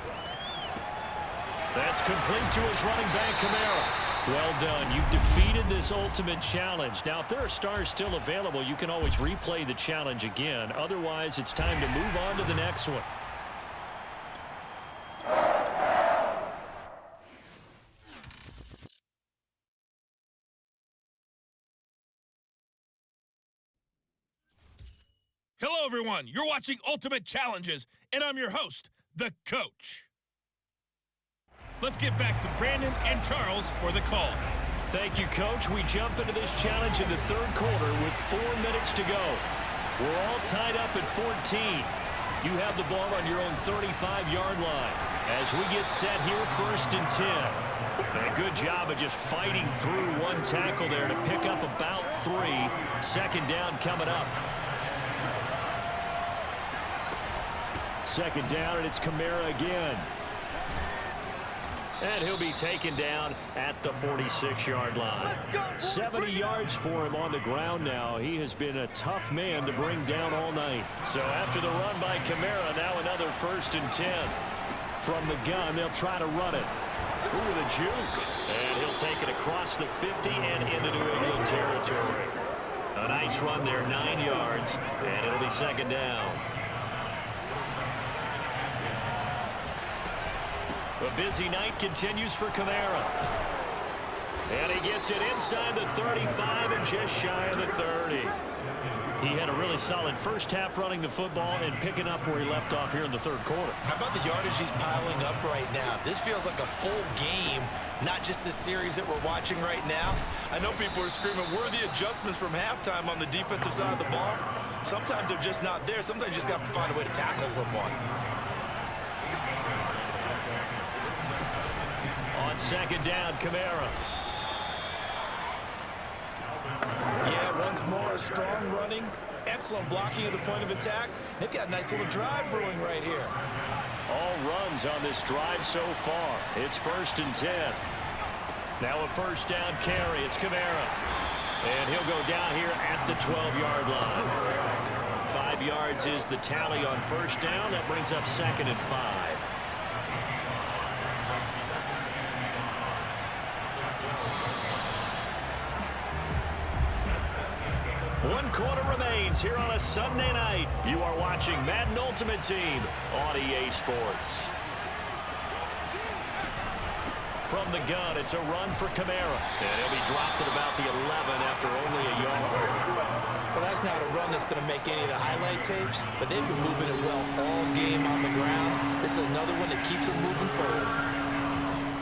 That's complete to his running back, Kamara. Well done. You've defeated this ultimate challenge. Now, if there are stars still available, you can always replay the challenge again. Otherwise, it's time to move on to the next one. Hello, everyone. You're watching Ultimate Challenges, and I'm your host, the Coach. Let's get back to Brandon and Charles for the call. Thank you, Coach. We jump into this challenge in the 3rd quarter with 4 minutes to go. We're all tied up at 14. You have the ball on your own 35-yard line. As we get set here, 1st and 10. And a good job of just fighting through one tackle there to pick up about 3. 2nd down coming up. 2nd down, and it's Kamara again. And he'll be taken down at the 46-yard line. 70 yards for him on the ground now. He has been a tough man to bring down all night. So after the run by Kamara, now another 1st and 10. From the gun, they'll try to run it. Ooh, the juke. And he'll take it across the 50 and into New England territory. A nice run there, 9 yards, and it'll be 2nd down. A busy night continues for Kamara. And he gets it inside the 35 and just shy of the 30. He had a really solid first half running the football and picking up where he left off here in the 3rd quarter. How about the yardage he's piling up right now? This feels like a full game, not just this series that we're watching right now. I know people are screaming, where are the adjustments from halftime on the defensive side of the ball? Sometimes they're just not there. Sometimes you just have to find a way to tackle someone. On 2nd down, Kamara. Yeah, once more, a strong running, excellent blocking at the point of attack. They've got a nice little drive brewing right here. All runs on this drive so far. It's 1st and 10. Now a 1st down carry. It's Kamara. And he'll go down here at the 12-yard line. 5 yards is the tally on 1st down. That brings up 2nd and 5. One quarter remains here on a Sunday night. You are watching Madden Ultimate Team on EA Sports. From the gun, it's a run for Kamara. And he'll be dropped at about the 11 after only a yard. Well, that's not a run that's going to make any of the highlight tapes, but they've been moving it well all game on the ground. This is another one that keeps them moving forward.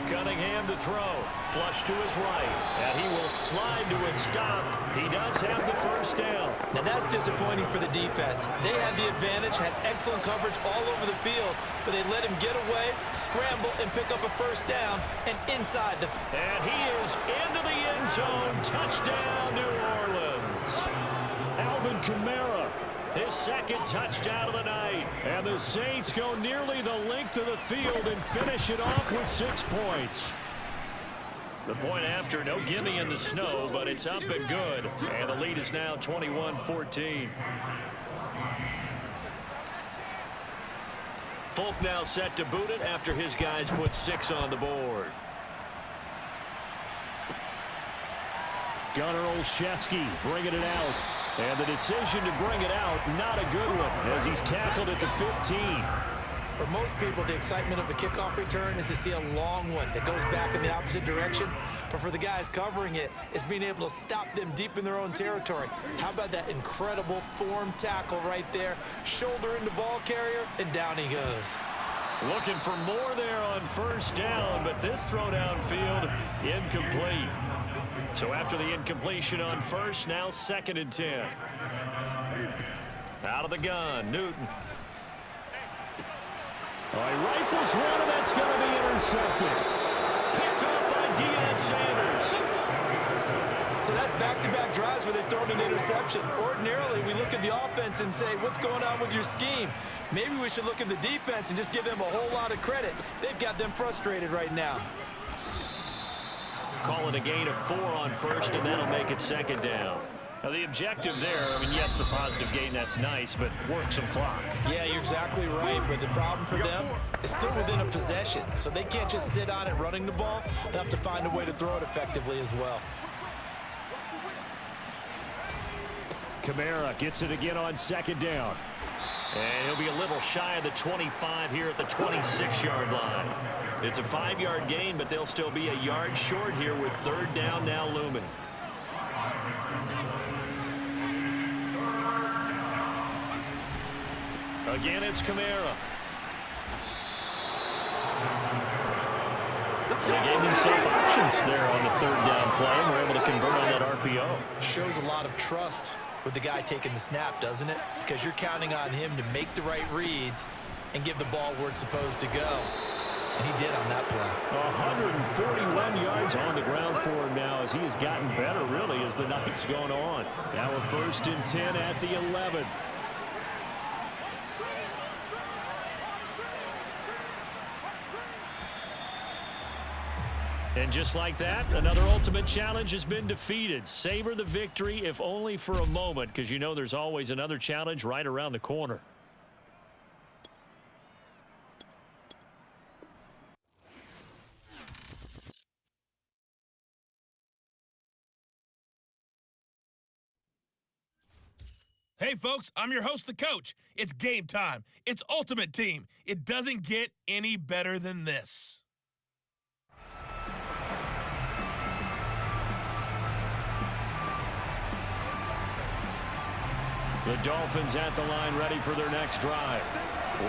Cunningham to throw. Flush to his right. And he will slide to a stop. He does have the 1st down. Now that's disappointing for the defense. They had the advantage, had excellent coverage all over the field, but they let him get away, scramble, and pick up a 1st down, and inside the... And he is into the end zone. Touchdown, New Orleans. Alvin Kamara, his 2nd touchdown of the night. And the Saints go nearly the length of the field and finish it off with 6 points. The point after, no gimme in the snow, but it's up and good. And the lead is now 21-14. Folk now set to boot it after his guys put 6 on the board. Gunnar Olszewski bringing it out. And the decision to bring it out, not a good one, as he's tackled at the 15. For most people, the excitement of a kickoff return is to see a long one that goes back in the opposite direction. But for the guys covering it, it's being able to stop them deep in their own territory. How about that incredible form tackle right there? Shoulder into ball carrier, and down he goes. Looking for more there on first down, but this throw downfield incomplete. So after the incompletion on first, now 2nd and 10. Out of the gun, Newton. Oh, he rifles one, and that's going to be intercepted. Picked up by Deion Sanders. So that's back-to-back drives where they've thrown an interception. Ordinarily, we look at the offense and say, what's going on with your scheme? Maybe we should look at the defense and just give them a whole lot of credit. They've got them frustrated right now. Call it a gain of 4 on first, and that'll make it 2nd down. Now, the objective there, I mean, yes, the positive gain, that's nice, but work some clock. Yeah, you're exactly right, but the problem for them is still within a possession, so they can't just sit on it running the ball. They'll have to find a way to throw it effectively as well. Kamara gets it again on 2nd down. And he'll be a little shy of the 25 here at the 26-yard line. It's a 5-yard gain, but they'll still be a yard short here with 3rd down now looming. Again, it's Kamara. They gave himself options there on the 3rd down play, and were able to convert on that RPO. Shows a lot of trust with the guy taking the snap, doesn't it? Because you're counting on him to make the right reads and give the ball where it's supposed to go. And he did on that play. 141 yards on the ground for him now as he has gotten better, really, as the night's gone on. Now a 1st and 10 at the 11. And just like that, another ultimate challenge has been defeated. Savor the victory, if only for a moment, because you know there's always another challenge right around the corner. Hey, folks, I'm your host, the coach. It's game time. It's Ultimate Team. It doesn't get any better than this. The Dolphins at the line ready for their next drive.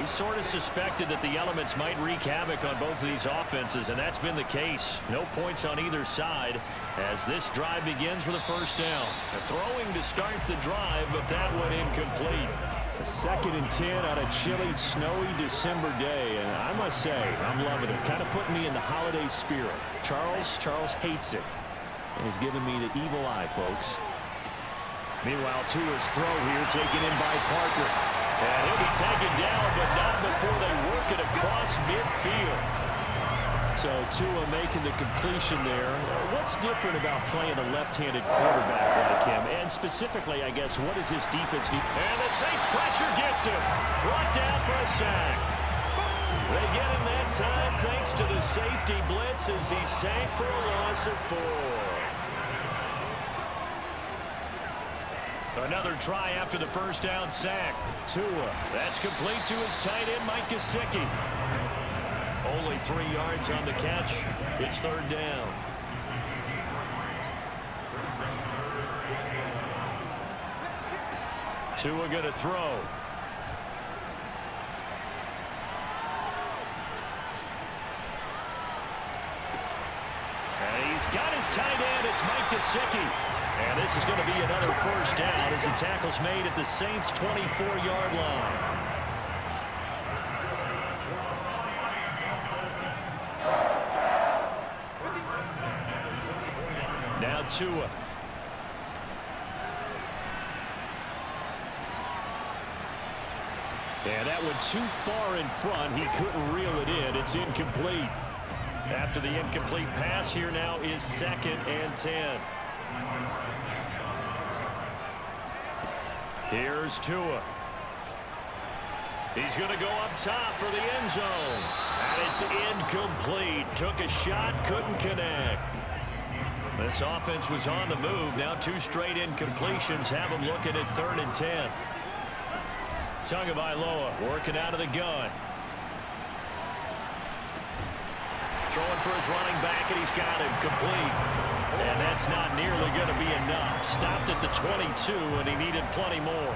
We sort of suspected that the elements might wreak havoc on both of these offenses, and that's been the case. No points on either side as this drive begins with a 1st down. A throwing to start the drive, but that one incomplete. A 2nd and 10 on a chilly, snowy December day, and I must say, I'm loving it. Kind of putting me in the holiday spirit. Charles hates it, and he's giving me the evil eye, folks. Meanwhile, Tua's throw here taken in by Parker. And he'll be taken down, but not before they work it across midfield. So Tua making the completion there. What's different about playing a left-handed quarterback like him? And specifically, I guess, what does this defense need? And the Saints pressure gets him. Brought down for a sack. They get him that time thanks to the safety blitz as he sank for a loss of 4. Another try after the 1st down sack. Tua, that's complete to his tight end, Mike Gesicki. Only 3 yards on the catch. It's 3rd down. Tua going to throw. And he's got his tight end. It's Mike Gesicki. And this is going to be another 1st down as the tackle's made at the Saints' 24-yard line. Now Tua. And that one too far in front. He couldn't reel it in. It's incomplete. After the incomplete pass, here now is 2nd and 10. Here's Tua. He's going to go up top for the end zone. And it's incomplete. Took a shot, couldn't connect. This offense was on the move. Now 2 straight incompletions have them looking at 3rd and 10. Tagovailoa working out of the gun. Throwing for his running back, and he's got him complete. And that's not nearly going to be enough. Stopped at the 22, and he needed plenty more.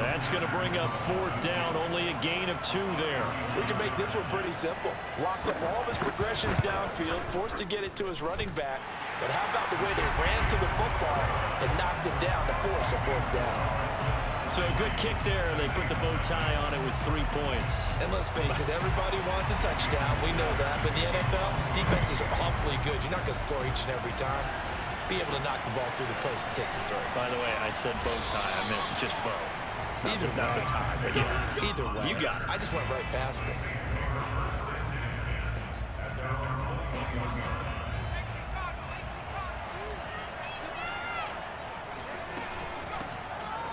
That's going to bring up 4th down, only a gain of 2 there. We can make this one pretty simple. Locked up all of his progressions downfield, forced to get it to his running back. But how about the way they ran to the football and knocked him down to force a 4th down? So a good kick there. They put the bow tie on it with 3 points. And let's face it, everybody wants a touchdown. We know that. But in the NFL, defenses are awfully good. You're not going to score each and every time. Be able to knock the ball through the post and take the throw. By the way, I said bow tie. I meant just bow. Not the tie, but yeah. Either way. You got it. I just went right past it.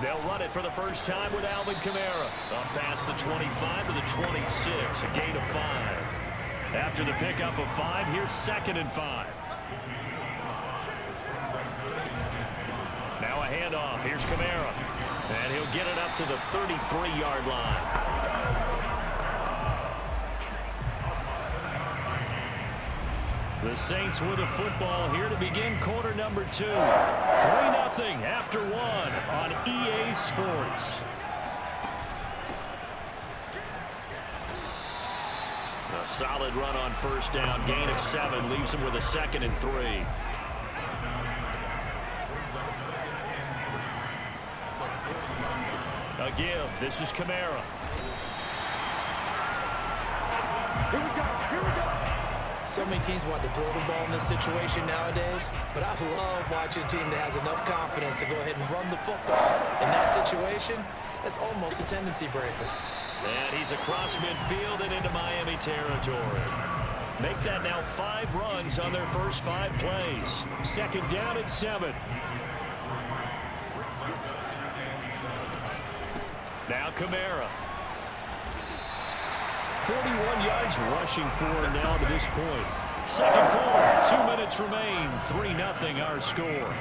They'll run it for the first time with Alvin Kamara. Up past the 25 to the 26, a gain of 5. After the pickup of 5, here's 2nd and 5. Now a handoff. Here's Kamara. And he'll get it up to the 33-yard line. The Saints with a football here to begin quarter number 2. 3-0 after 1 on EA Sports. A solid run on 1st down. Gain of 7 leaves him with a 2nd and 3. A give. This is Kamara. Here we go. Here we go. So many teams want to throw the ball in this situation nowadays, but I love watching a team that has enough confidence to go ahead and run the football. In that situation, that's almost a tendency breaker. And he's across midfield and into Miami territory. Make that now 5 runs on their first 5 plays. 2nd down and 7. Now Kamara. 41 yards rushing for him now to this point. 2nd quarter, 2 minutes remain. 3-0 our score.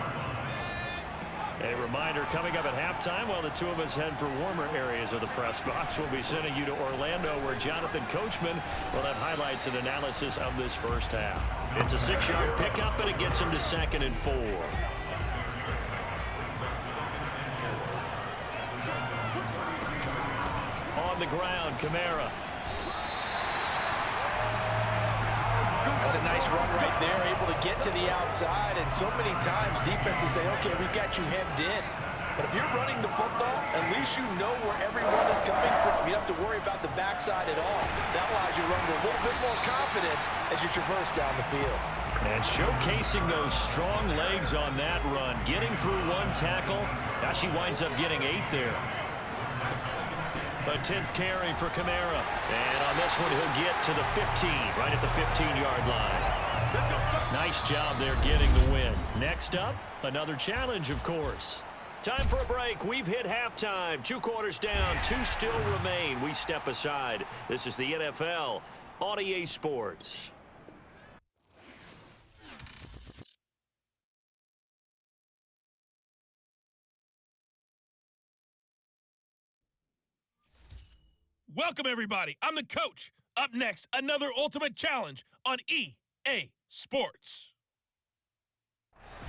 A reminder coming up at halftime while the two of us head for warmer areas of the press box. We'll be sending you to Orlando where Jonathan Coachman will have highlights and analysis of this first half. It's a 6-yard pickup and it gets him to 2nd and 4. On the ground, Kamara. That's a nice run right there, able to get to the outside, and so many times defenses say, okay, we've got you hemmed in. But if you're running the football, at least you know where everyone is coming from. You don't have to worry about the backside at all. That allows you to run with a little bit more confidence as you traverse down the field. And showcasing those strong legs on that run, getting through 1 tackle. Now she winds up getting 8 there. A 10th carry for Kamara. And on this one, he'll get to the 15, right at the 15-yard line. Nice job there getting the win. Next up, another challenge, of course. Time for a break. We've hit halftime. 2 quarters down, 2 still remain. We step aside. This is the NFL on EA Sports. Welcome, everybody. I'm the coach. Up next, another ultimate challenge on EA Sports.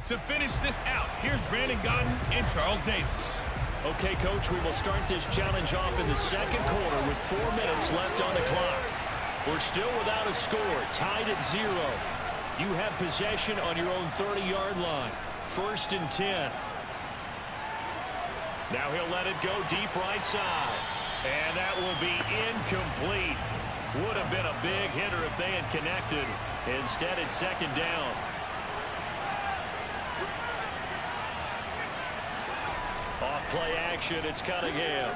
To finish this out, here's Brandon Godden and Charles Davis. Okay, Coach, we will start this challenge off in the 2nd quarter with 4 minutes left on the clock. We're still without a score, tied at 0. You have possession on your own 30-yard line. 1st and 10. Now he'll let it go deep right side. And that will be incomplete. Would have been a big hitter if they had connected. Instead, it's 2nd down. Off play action, it's Cunningham.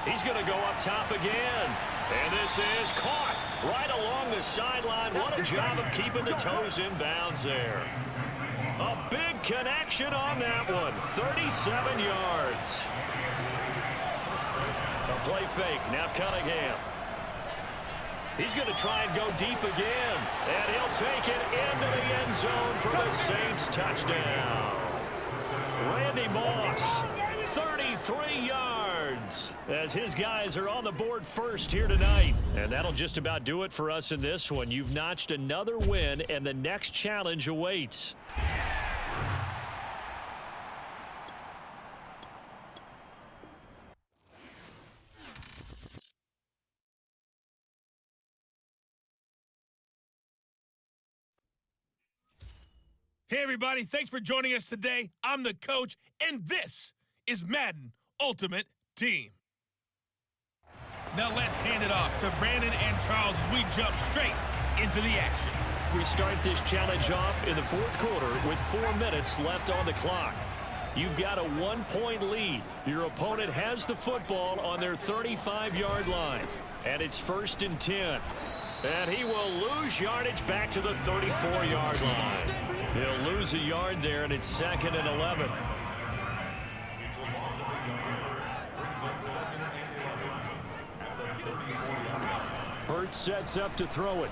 He's going to go up top again. And this is caught. Right along the sideline. What a job of keeping the toes in bounds there. A big connection on that one. 37 yards. A play fake. Now Cunningham. He's going to try and go deep again. And he'll take it into the end zone for the Saints touchdown. Randy Moss, 33 yards, as his guys are on the board first here tonight. And that'll just about do it for us in this one. You've notched another win, and the next challenge awaits. Hey, everybody. Thanks for joining us today. I'm the coach, and this is Madden Ultimate Team. Now let's hand it off to Brandon and Charles as we jump straight into the action. We start this challenge off in the fourth quarter with 4 minutes left on the clock. You've got a 1-point lead. Your opponent has the football on their 35-yard line, and it's 1st and 10. And he will lose yardage back to the 34-yard line. He'll lose a yard there, and it's 2nd and 11. Hurts sets up to throw it.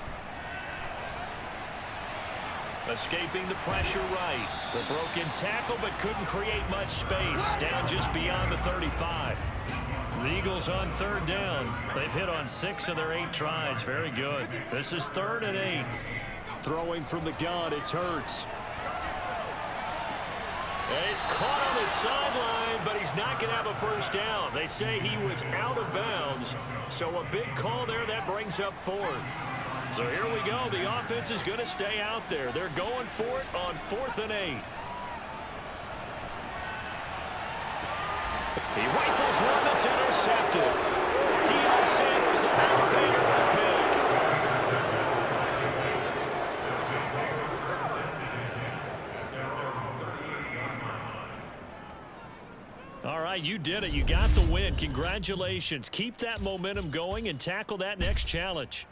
Escaping the pressure right. The broken tackle, but couldn't create much space. Down just beyond the 35. The Eagles on 3rd down. They've hit on 6 of their 8 tries. Very good. This is 3rd and 8. Throwing from the gun, it's Hurts. And he's caught on the sideline, but he's not going to have a first down. They say he was out of bounds. So a big call there that brings up 4th. So here we go. The offense is going to stay out there. They're going for it on 4th and 8. He rifles one that's intercepted. Deion Sanders, the Hall of Famer, with a pick. All right, you did it. You got the win. Congratulations. Keep that momentum going and tackle that next challenge.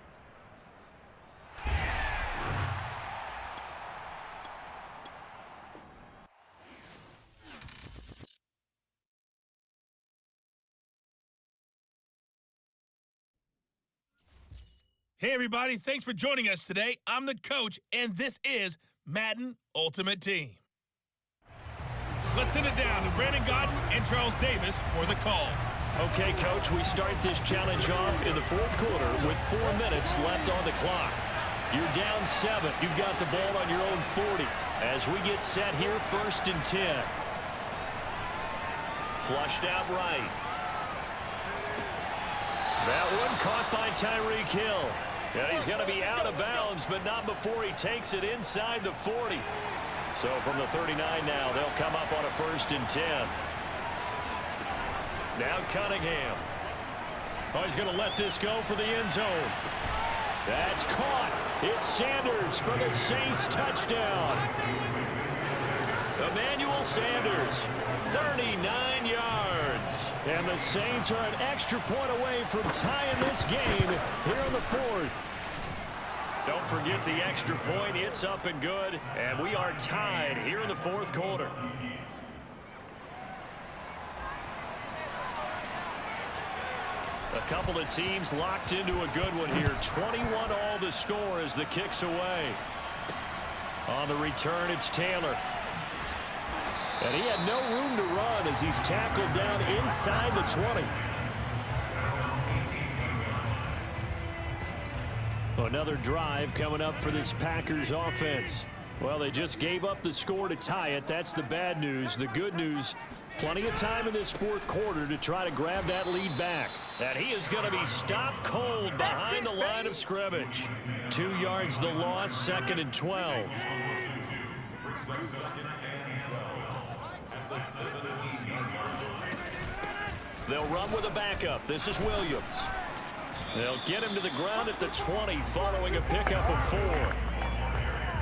Hey, everybody. Thanks for joining us today. I'm the coach, and this is Madden Ultimate Team. Let's send it down to Brandon Godden and Charles Davis for the call. Okay, Coach, we start this challenge off in the fourth quarter with 4 minutes left on the clock. You're down 7. You've got the ball on your own 40. As we get set here, 1st and 10. Flushed out right. That one caught by Tyreek Hill. Yeah, he's going to be out of bounds, but not before he takes it inside the 40. So from the 39 now, they'll come up on a 1st and 10. Now Cunningham. Oh, he's going to let this go for the end zone. That's caught. It's Sanders for the Saints touchdown. Emmanuel Sanders, 39 yards. And the Saints are an extra point away from tying this game here in the 4th. Don't forget the extra point. It's up and good. And we are tied here in the 4th quarter. A couple of teams locked into a good one here. 21 all the score as the kick's away. On the return, it's Taylor. And he had no room to run as he's tackled down inside the 20. Another drive coming up for this Packers offense. Well, they just gave up the score to tie it. That's the bad news. The good news, plenty of time in this 4th quarter to try to grab that lead back. And he is going to be stopped cold behind the line of scrimmage. 2 yards the loss, 2nd and 12. They'll run with a backup. This is Williams. They'll get him to the ground at the 20 following a pickup of 4.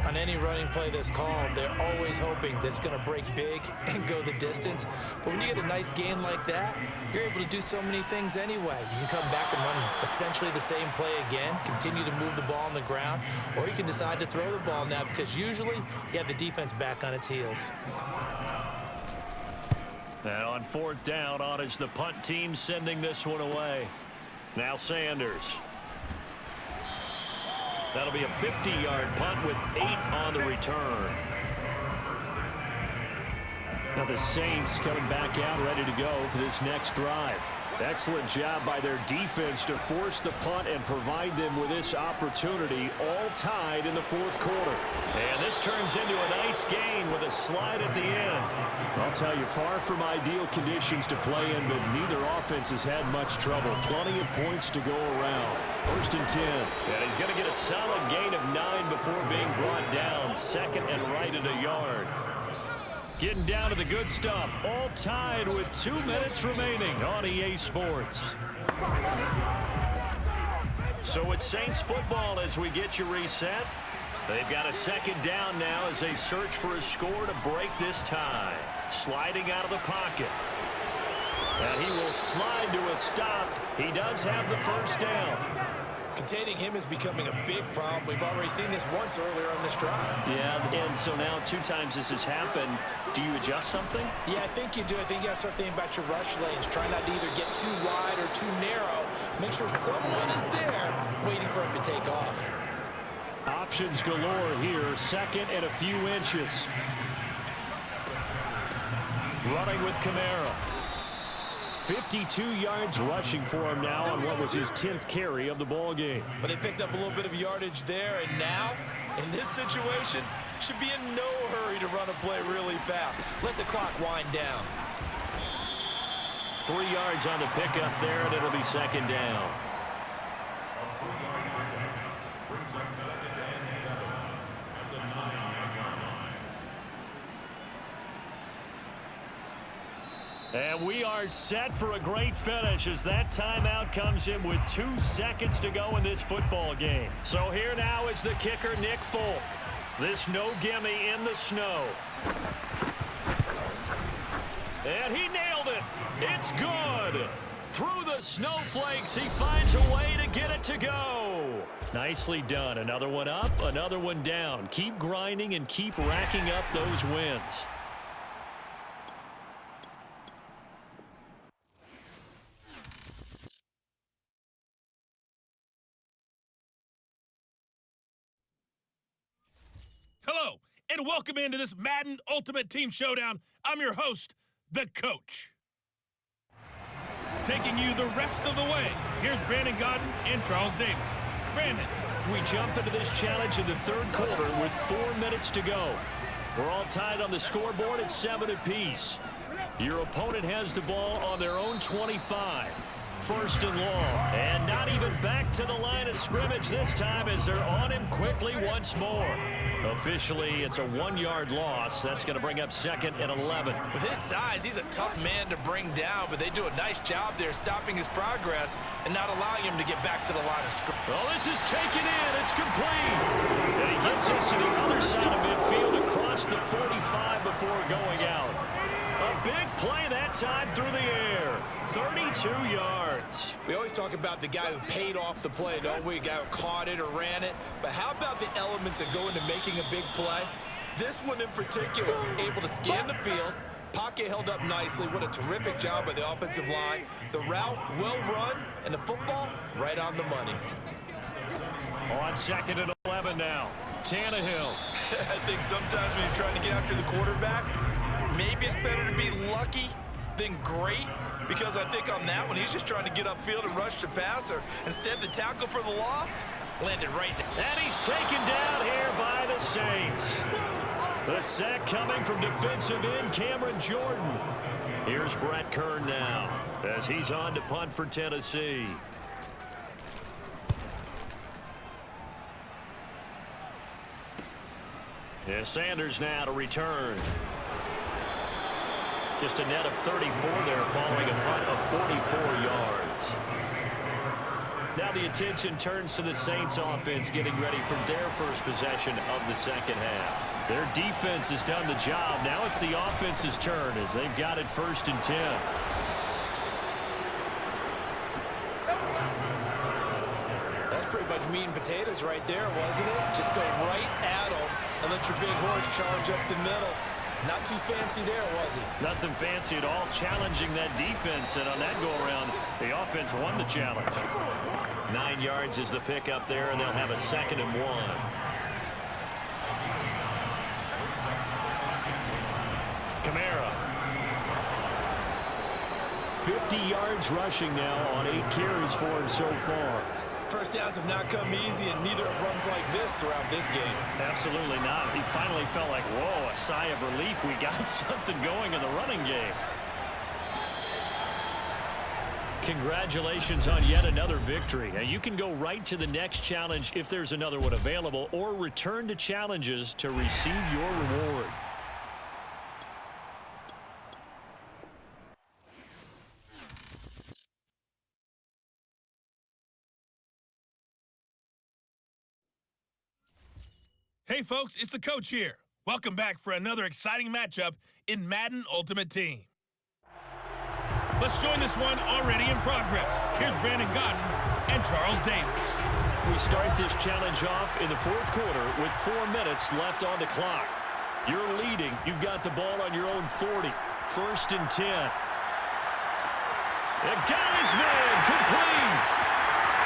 On any running play that's called, they're always hoping that it's going to break big and go the distance. But when you get a nice gain like that, you're able to do so many things anyway. You can come back and run essentially the same play again, continue to move the ball on the ground, or you can decide to throw the ball now because usually you have the defense back on its heels. And on 4th down, on is the punt team sending this one away. Now Sanders. That'll be a 50-yard punt with 8 on the return. Now the Saints coming back out ready to go for this next drive. Excellent job by their defense to force the punt and provide them with this opportunity, all tied in the 4th quarter. And this turns into a nice gain with a slide at the end. I'll tell you, far from ideal conditions to play in, but neither offense has had much trouble. Plenty of points to go around. 1st and 10. And he's going to get a solid gain of 9 before being brought down. 2nd and right at a yard. Getting down to the good stuff. All tied with 2 minutes remaining on EA Sports. So it's Saints football as we get you reset. They've got a 2nd down now as they search for a score to break this tie. Sliding out of the pocket. And he will slide to a stop. He does have the 1st down. Containing him is becoming a big problem. We've already seen this once earlier on this drive. Yeah, and so now 2 times this has happened. Do you adjust something? Yeah, I think you do. I think you got to start thinking about your rush lanes. Try not to either get too wide or too narrow. Make sure someone is there waiting for him to take off. Options galore here. 2nd and a few inches. Running with Kamara. 52 yards rushing for him now on what was his 10th carry of the ball game. But they picked up a little bit of yardage there, and now, in this situation, should be in no hurry to run a play really fast. Let the clock wind down. 3 yards on the pickup there, and it'll be 2nd down. And we are set for a great finish as that timeout comes in with 2 seconds to go in this football game. So here now is the kicker, Nick Folk. This no gimme in the snow. And he nailed it. It's good. Through the snowflakes, he finds a way to get it to go. Nicely done. Another one up, another one down. Keep grinding and keep racking up those wins. Hello, and welcome into this Madden Ultimate Team Showdown. I'm your host, the Coach. Taking you the rest of the way, here's Brandon Godden and Charles Davis. Brandon. We jump into this challenge in the 3rd quarter with 4 minutes to go. We're all tied on the scoreboard at 7 apiece. Your opponent has the ball on their own 25. 1st and long. And not even back to the line of scrimmage this time as they're on him quickly once more. Officially, it's a 1-yard loss. That's going to bring up 2nd and 11. With his size, he's a tough man to bring down, but they do a nice job there stopping his progress and not allowing him to get back to the line of scrimmage. Well, this is taken in. It's complete. And he gets us to the other side of midfield across the 45 before going out. A big play that time through the air. 32 yards. We always talk about the guy who paid off the play, don't we? A guy who caught it or ran it. But how about the elements that go into making a big play? This one in particular, able to scan the field, pocket held up nicely. What a terrific job by the offensive line. The route well run, and the football right on the money. On 2nd and 11 now. Tannehill. I think sometimes when you're trying to get after the quarterback, maybe it's better to be lucky than great, because I think on that one, he's just trying to get upfield and rush the passer. Instead, the tackle for the loss landed right there. And he's taken down here by the Saints. The sack coming from defensive end Cameron Jordan. Here's Brett Kern now as he's on to punt for Tennessee. Yeah, Sanders now to return. Just a net of 34 there following a punt of 44 yards. Now the attention turns to the Saints offense getting ready for their first possession of the second half. Their defense has done the job. Now it's the offense's turn as they've got it 1st and 10. That's pretty much meat and potatoes right there, wasn't it? Just go right at them and let your big horse charge up the middle. Not too fancy there, was he? Nothing fancy at all, challenging that defense, and on that go-around, the offense won the challenge. 9 yards is the pickup there, and they'll have a 2nd and 1. Kamara. 50 yards rushing now on 8 carries for him so far. First downs have not come easy, and neither have runs like this throughout this game. Absolutely not. He finally felt like, whoa, a sigh of relief. We got something going in the running game. Congratulations on yet another victory. Now, you can go right to the next challenge if there's another one available, or return to challenges to receive your reward. Hey folks, it's the coach here. Welcome back for another exciting matchup in Madden Ultimate Team. Let's join this one already in progress. Here's Brandon Godden and Charles Davis. We start this challenge off in the 4th quarter with 4 minutes left on the clock. You're leading. You've got the ball on your own 40. 1st and 10. And got his man complete.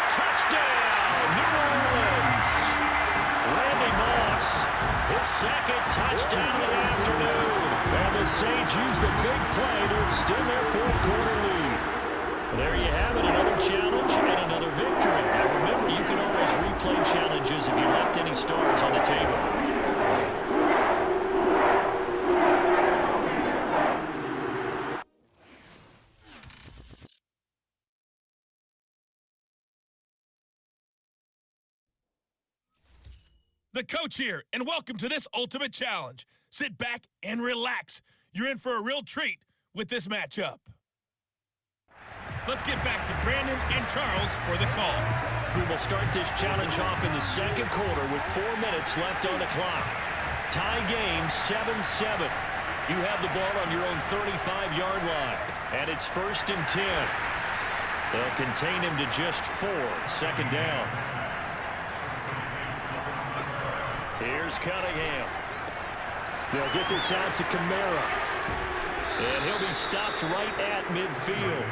Touchdown, New Orleans. Randy Moss, his 2nd touchdown of the afternoon. And the Saints use the big play to extend their 4th quarter lead. There you have it, another challenge and another victory. Now remember, you can always replay challenges if you left any stars on the table. The coach here, and welcome to this Ultimate Challenge. Sit back and relax. You're in for a real treat with this matchup. Let's get back to Brandon and Charles for the call. We will start this challenge off in the 2nd quarter with 4 minutes left on the clock. Tie game 7-7. You have the ball on your own 35-yard line, and it's 1st and 10. They'll contain him to just 4. 2nd down. Here's Cunningham. They'll get this out to Kamara. And he'll be stopped right at midfield.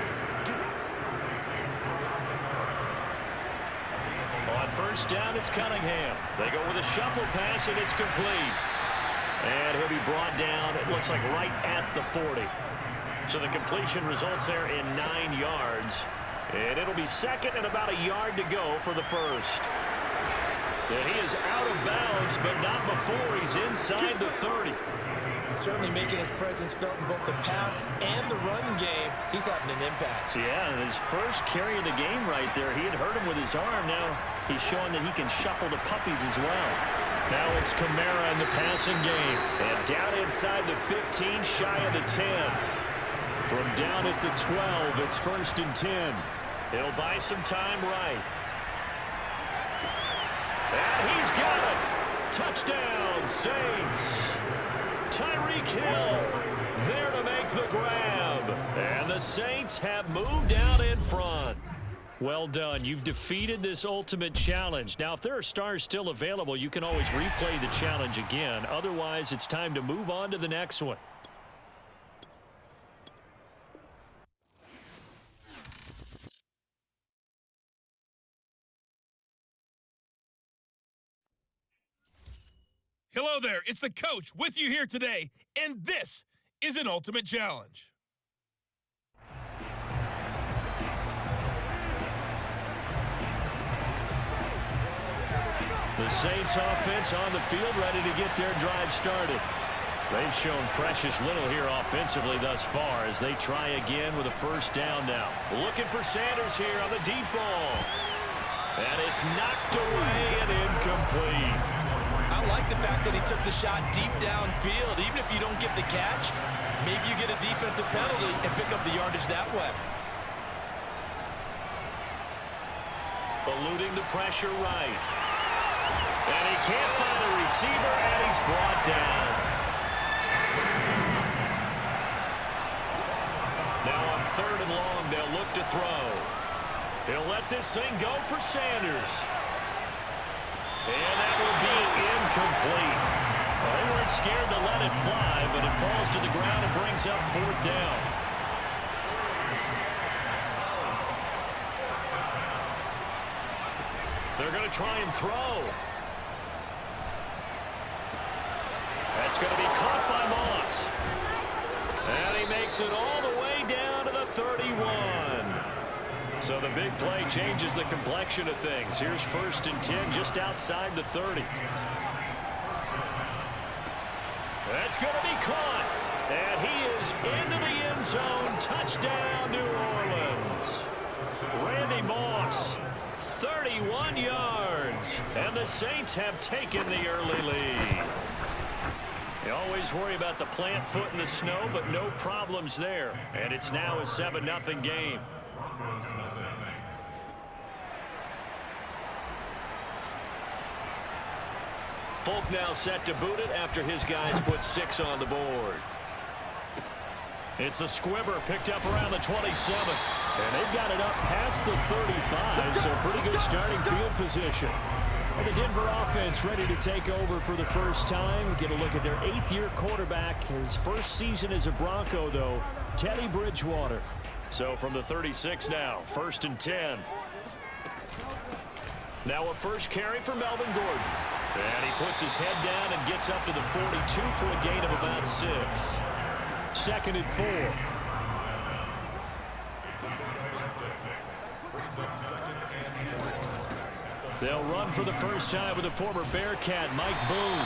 On 1st down, it's Cunningham. They go with a shuffle pass, and it's complete. And he'll be brought down, it looks like right at the 40. So the completion results there in 9 yards. And it'll be 2nd and about a yard to go for the 1st. And he is out of bounds, but not before he's inside the 30. Certainly making his presence felt in both the pass and the run game. He's having an impact. Yeah, and his first carry of the game right there. He had hurt him with his arm. Now he's showing that he can shuffle the puppies as well. Now it's Kamara in the passing game. And down inside the 15, shy of the 10. From down at the 12, it's 1st and 10. He'll buy some time right. And he's got it. Touchdown, Saints. Tyreek Hill there to make the grab. And the Saints have moved out in front. Well done. You've defeated this ultimate challenge. Now, if there are stars still available, you can always replay the challenge again. Otherwise, it's time to move on to the next one. Hello there, it's the coach with you here today, and this is an Ultimate Challenge. The Saints offense on the field, ready to get their drive started. They've shown precious little here offensively thus far as they try again with a 1st down now. Looking for Sanders here on the deep ball. And it's knocked away and incomplete. I like the fact that he took the shot deep downfield. Even if you don't get the catch, maybe you get a defensive penalty and pick up the yardage that way. Eluding the pressure right. And he can't find the receiver, and he's brought down. Now on 3rd and long, they'll look to throw. He'll let this thing go for Sanders. And that will be incomplete. Well, they weren't scared to let it fly, but it falls to the ground and brings up 4th down. They're going to try and throw. That's going to be caught by Moss. And he makes it all the way down to the 31. So the big play changes the complexion of things. Here's 1st and 10 just outside the 30. That's going to be caught. And he is into the end zone. Touchdown, New Orleans. Randy Moss, 31 yards. And the Saints have taken the early lead. You always worry about the plant foot in the snow, but no problems there. And it's now a 7-0 game. Folk now set to boot it after his guys put 6 on the board. It's a squibber picked up around the 27. And they've got it up past the 35, so pretty good starting field position. And the Denver offense ready to take over for the first time. Get a look at their 8th-year quarterback. His first season as a Bronco, though, Teddy Bridgewater. So from the 36 now, 1st and 10. Now a first carry for Melvin Gordon. And he puts his head down and gets up to the 42 for a gain of about 6. 2nd and 4. They'll run for the first time with the former Bearcat, Mike Boone.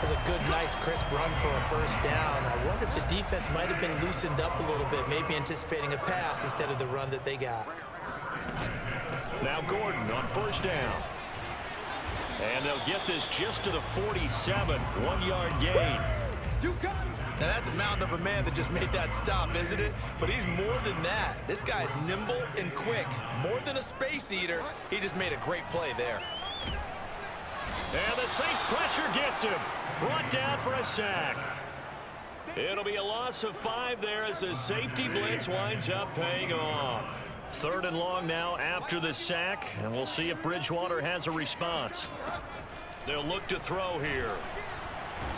That's a good, nice, crisp run for a first down. I wonder if the defense might have been loosened up a little bit, maybe anticipating a pass instead of the run that they got. Now Gordon on 1st down. And they'll get this just to the 47, 1-yard gain. You got it. Now that's a mountain of a man that just made that stop, isn't it? But he's more than that. This guy's nimble and quick. More than a space eater, he just made a great play there. And the Saints pressure gets him. Brought down for a sack. It'll be a loss of 5 there as the safety blitz winds up paying off. 3rd and long now after the sack, and we'll see if Bridgewater has a response. They'll look to throw here.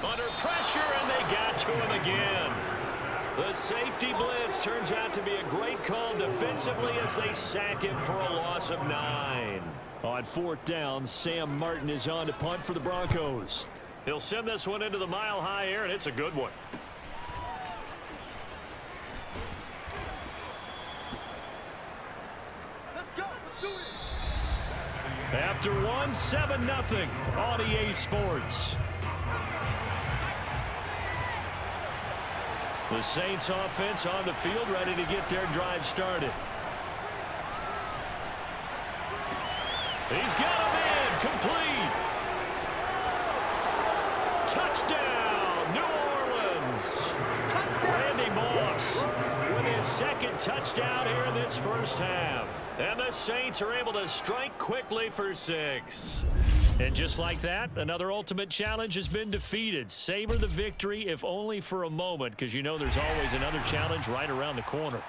Under pressure, and they got to him again. The safety blitz turns out to be a great call defensively as they sack him for a loss of 9. On 4th down, Sam Martin is on to punt for the Broncos. He'll send this one into the mile-high air, and it's a good one. After 1, 7-0 on EA Sports. The Saints offense on the field ready to get their drive started. He's got him in. Complete. Touchdown, New Orleans. Randy Moss with his 2nd touchdown here in this first half. And the Saints are able to strike quickly for 6. And just like that, another ultimate challenge has been defeated. Savor the victory, if only for a moment, because you know there's always another challenge right around the corner.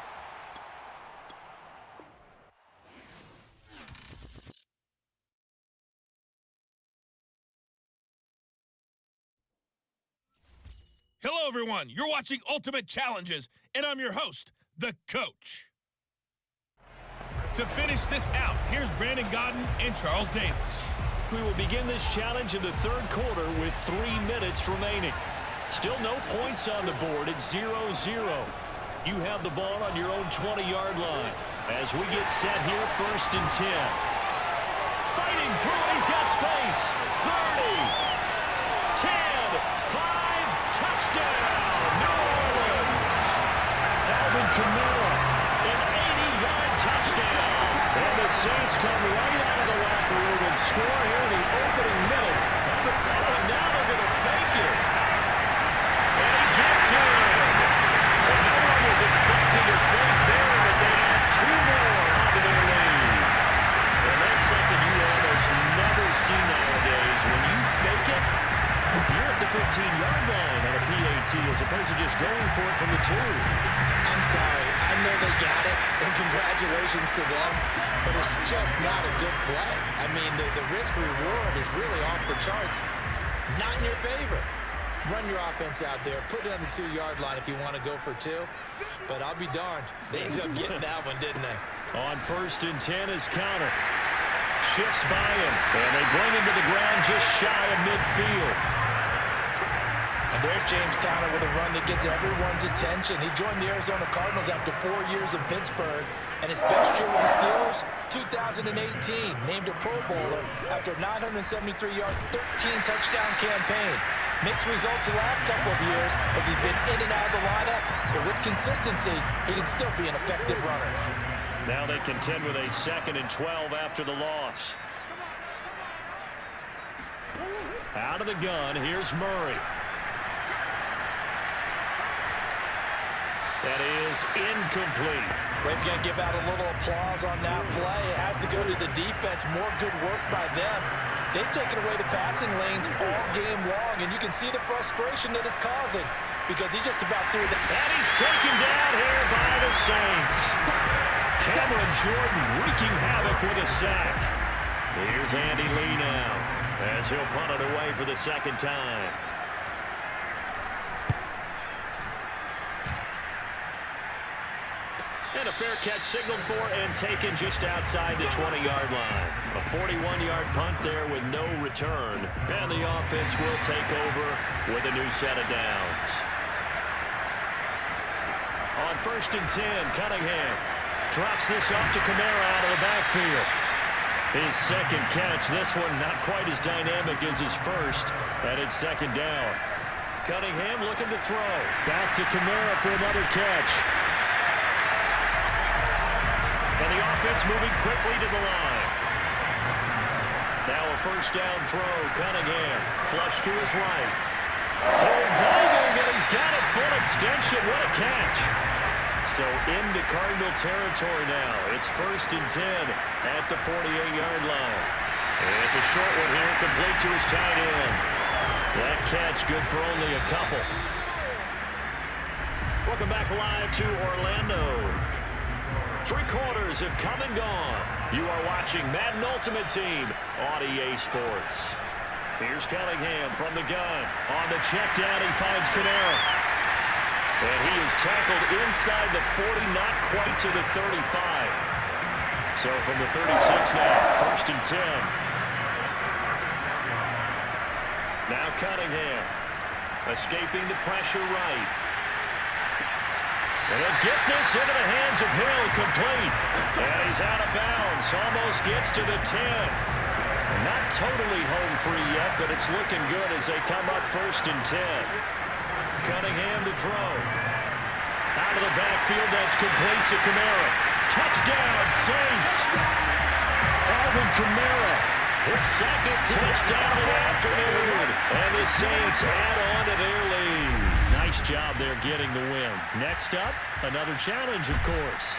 Hello, everyone. You're watching Ultimate Challenges, and I'm your host, the Coach. To finish this out, here's Brandon Godden and Charles Davis. We will begin this challenge in the 3rd quarter with 3 minutes remaining. Still no points on the board. It's 0-0. You have the ball on your own 20-yard line. As we get set here, 1st and 10. Fighting through, he's got space. 30, 10, 5, touchdown, New Orleans. Alvin Kamara, an 80-yard touchdown. And the Saints come right out of the locker room and score here in the opening minute. And now they're going to fake it. And he gets in. And no one was expecting a fake there, but they for it from the 2. I'm sorry. I know they got it, and congratulations to them, but it's just not a good play. I mean, the risk-reward is really off the charts. Not in your favor. Run your offense out there. Put it on the 2-yard line if you want to go for 2. But I'll be darned. They ended up getting that one, didn't they? On 1st and 10 is counter. Shifts by him, and they bring him to the ground just shy of midfield. And there's James Conner with a run that gets everyone's attention. He joined the Arizona Cardinals after 4 years in Pittsburgh, and his best year with the Steelers, 2018, named a Pro Bowler after a 973-yard, 13-touchdown campaign. Mixed results the last couple of years as he's been in and out of the lineup, but with consistency, he can still be an effective runner. Now they contend with a 2nd and 12 after the loss. Out of the gun, here's Murray. That is incomplete. We're going to give out a little applause on that play. It has to go to the defense. More good work by them. They've taken away the passing lanes all game long, and you can see the frustration that it's causing because he just about threw the... And he's taken down here by the Saints. Cameron Jordan wreaking havoc with a sack. Here's Andy Lee now as he'll punt it away for the 2nd time. And a fair catch signaled for and taken just outside the 20-yard line. A 41-yard punt there with no return. And the offense will take over with a new set of downs. On 1st and 10, Cunningham drops this off to Kamara out of the backfield. His 2nd catch, this one not quite as dynamic as his first, and it's 2nd down. Cunningham looking to throw. Back to Kamara for another catch. And the offense moving quickly to the line. Now a 1st down throw. Cunningham flush to his right. Hill diving, and he's got it. Full extension. What a catch. So into Cardinal territory now. It's 1st and 10 at the 48-yard line. And it's a short one here, complete to his tight end. That catch good for only a couple. Welcome back live to Orlando. 3 quarters have come and gone. You are watching Madden Ultimate Team on EA Sports. Here's Cunningham from the gun. On the check down, he finds Kamara. And he is tackled inside the 40, not quite to the 35. So from the 36 now, 1st and 10. Now Cunningham escaping the pressure right. And they'll get this into the hands of Hill, complete. And he's out of bounds, almost gets to the 10. Not totally home free yet, but it's looking good as they come up 1st and 10. Cunningham to throw. Out of the backfield, that's complete to Kamara. Touchdown, Saints. Alvin Kamara, his 2nd touchdown of the afternoon. And the Saints add on to their lead. Nice job there getting the win. Next up, another challenge, of course.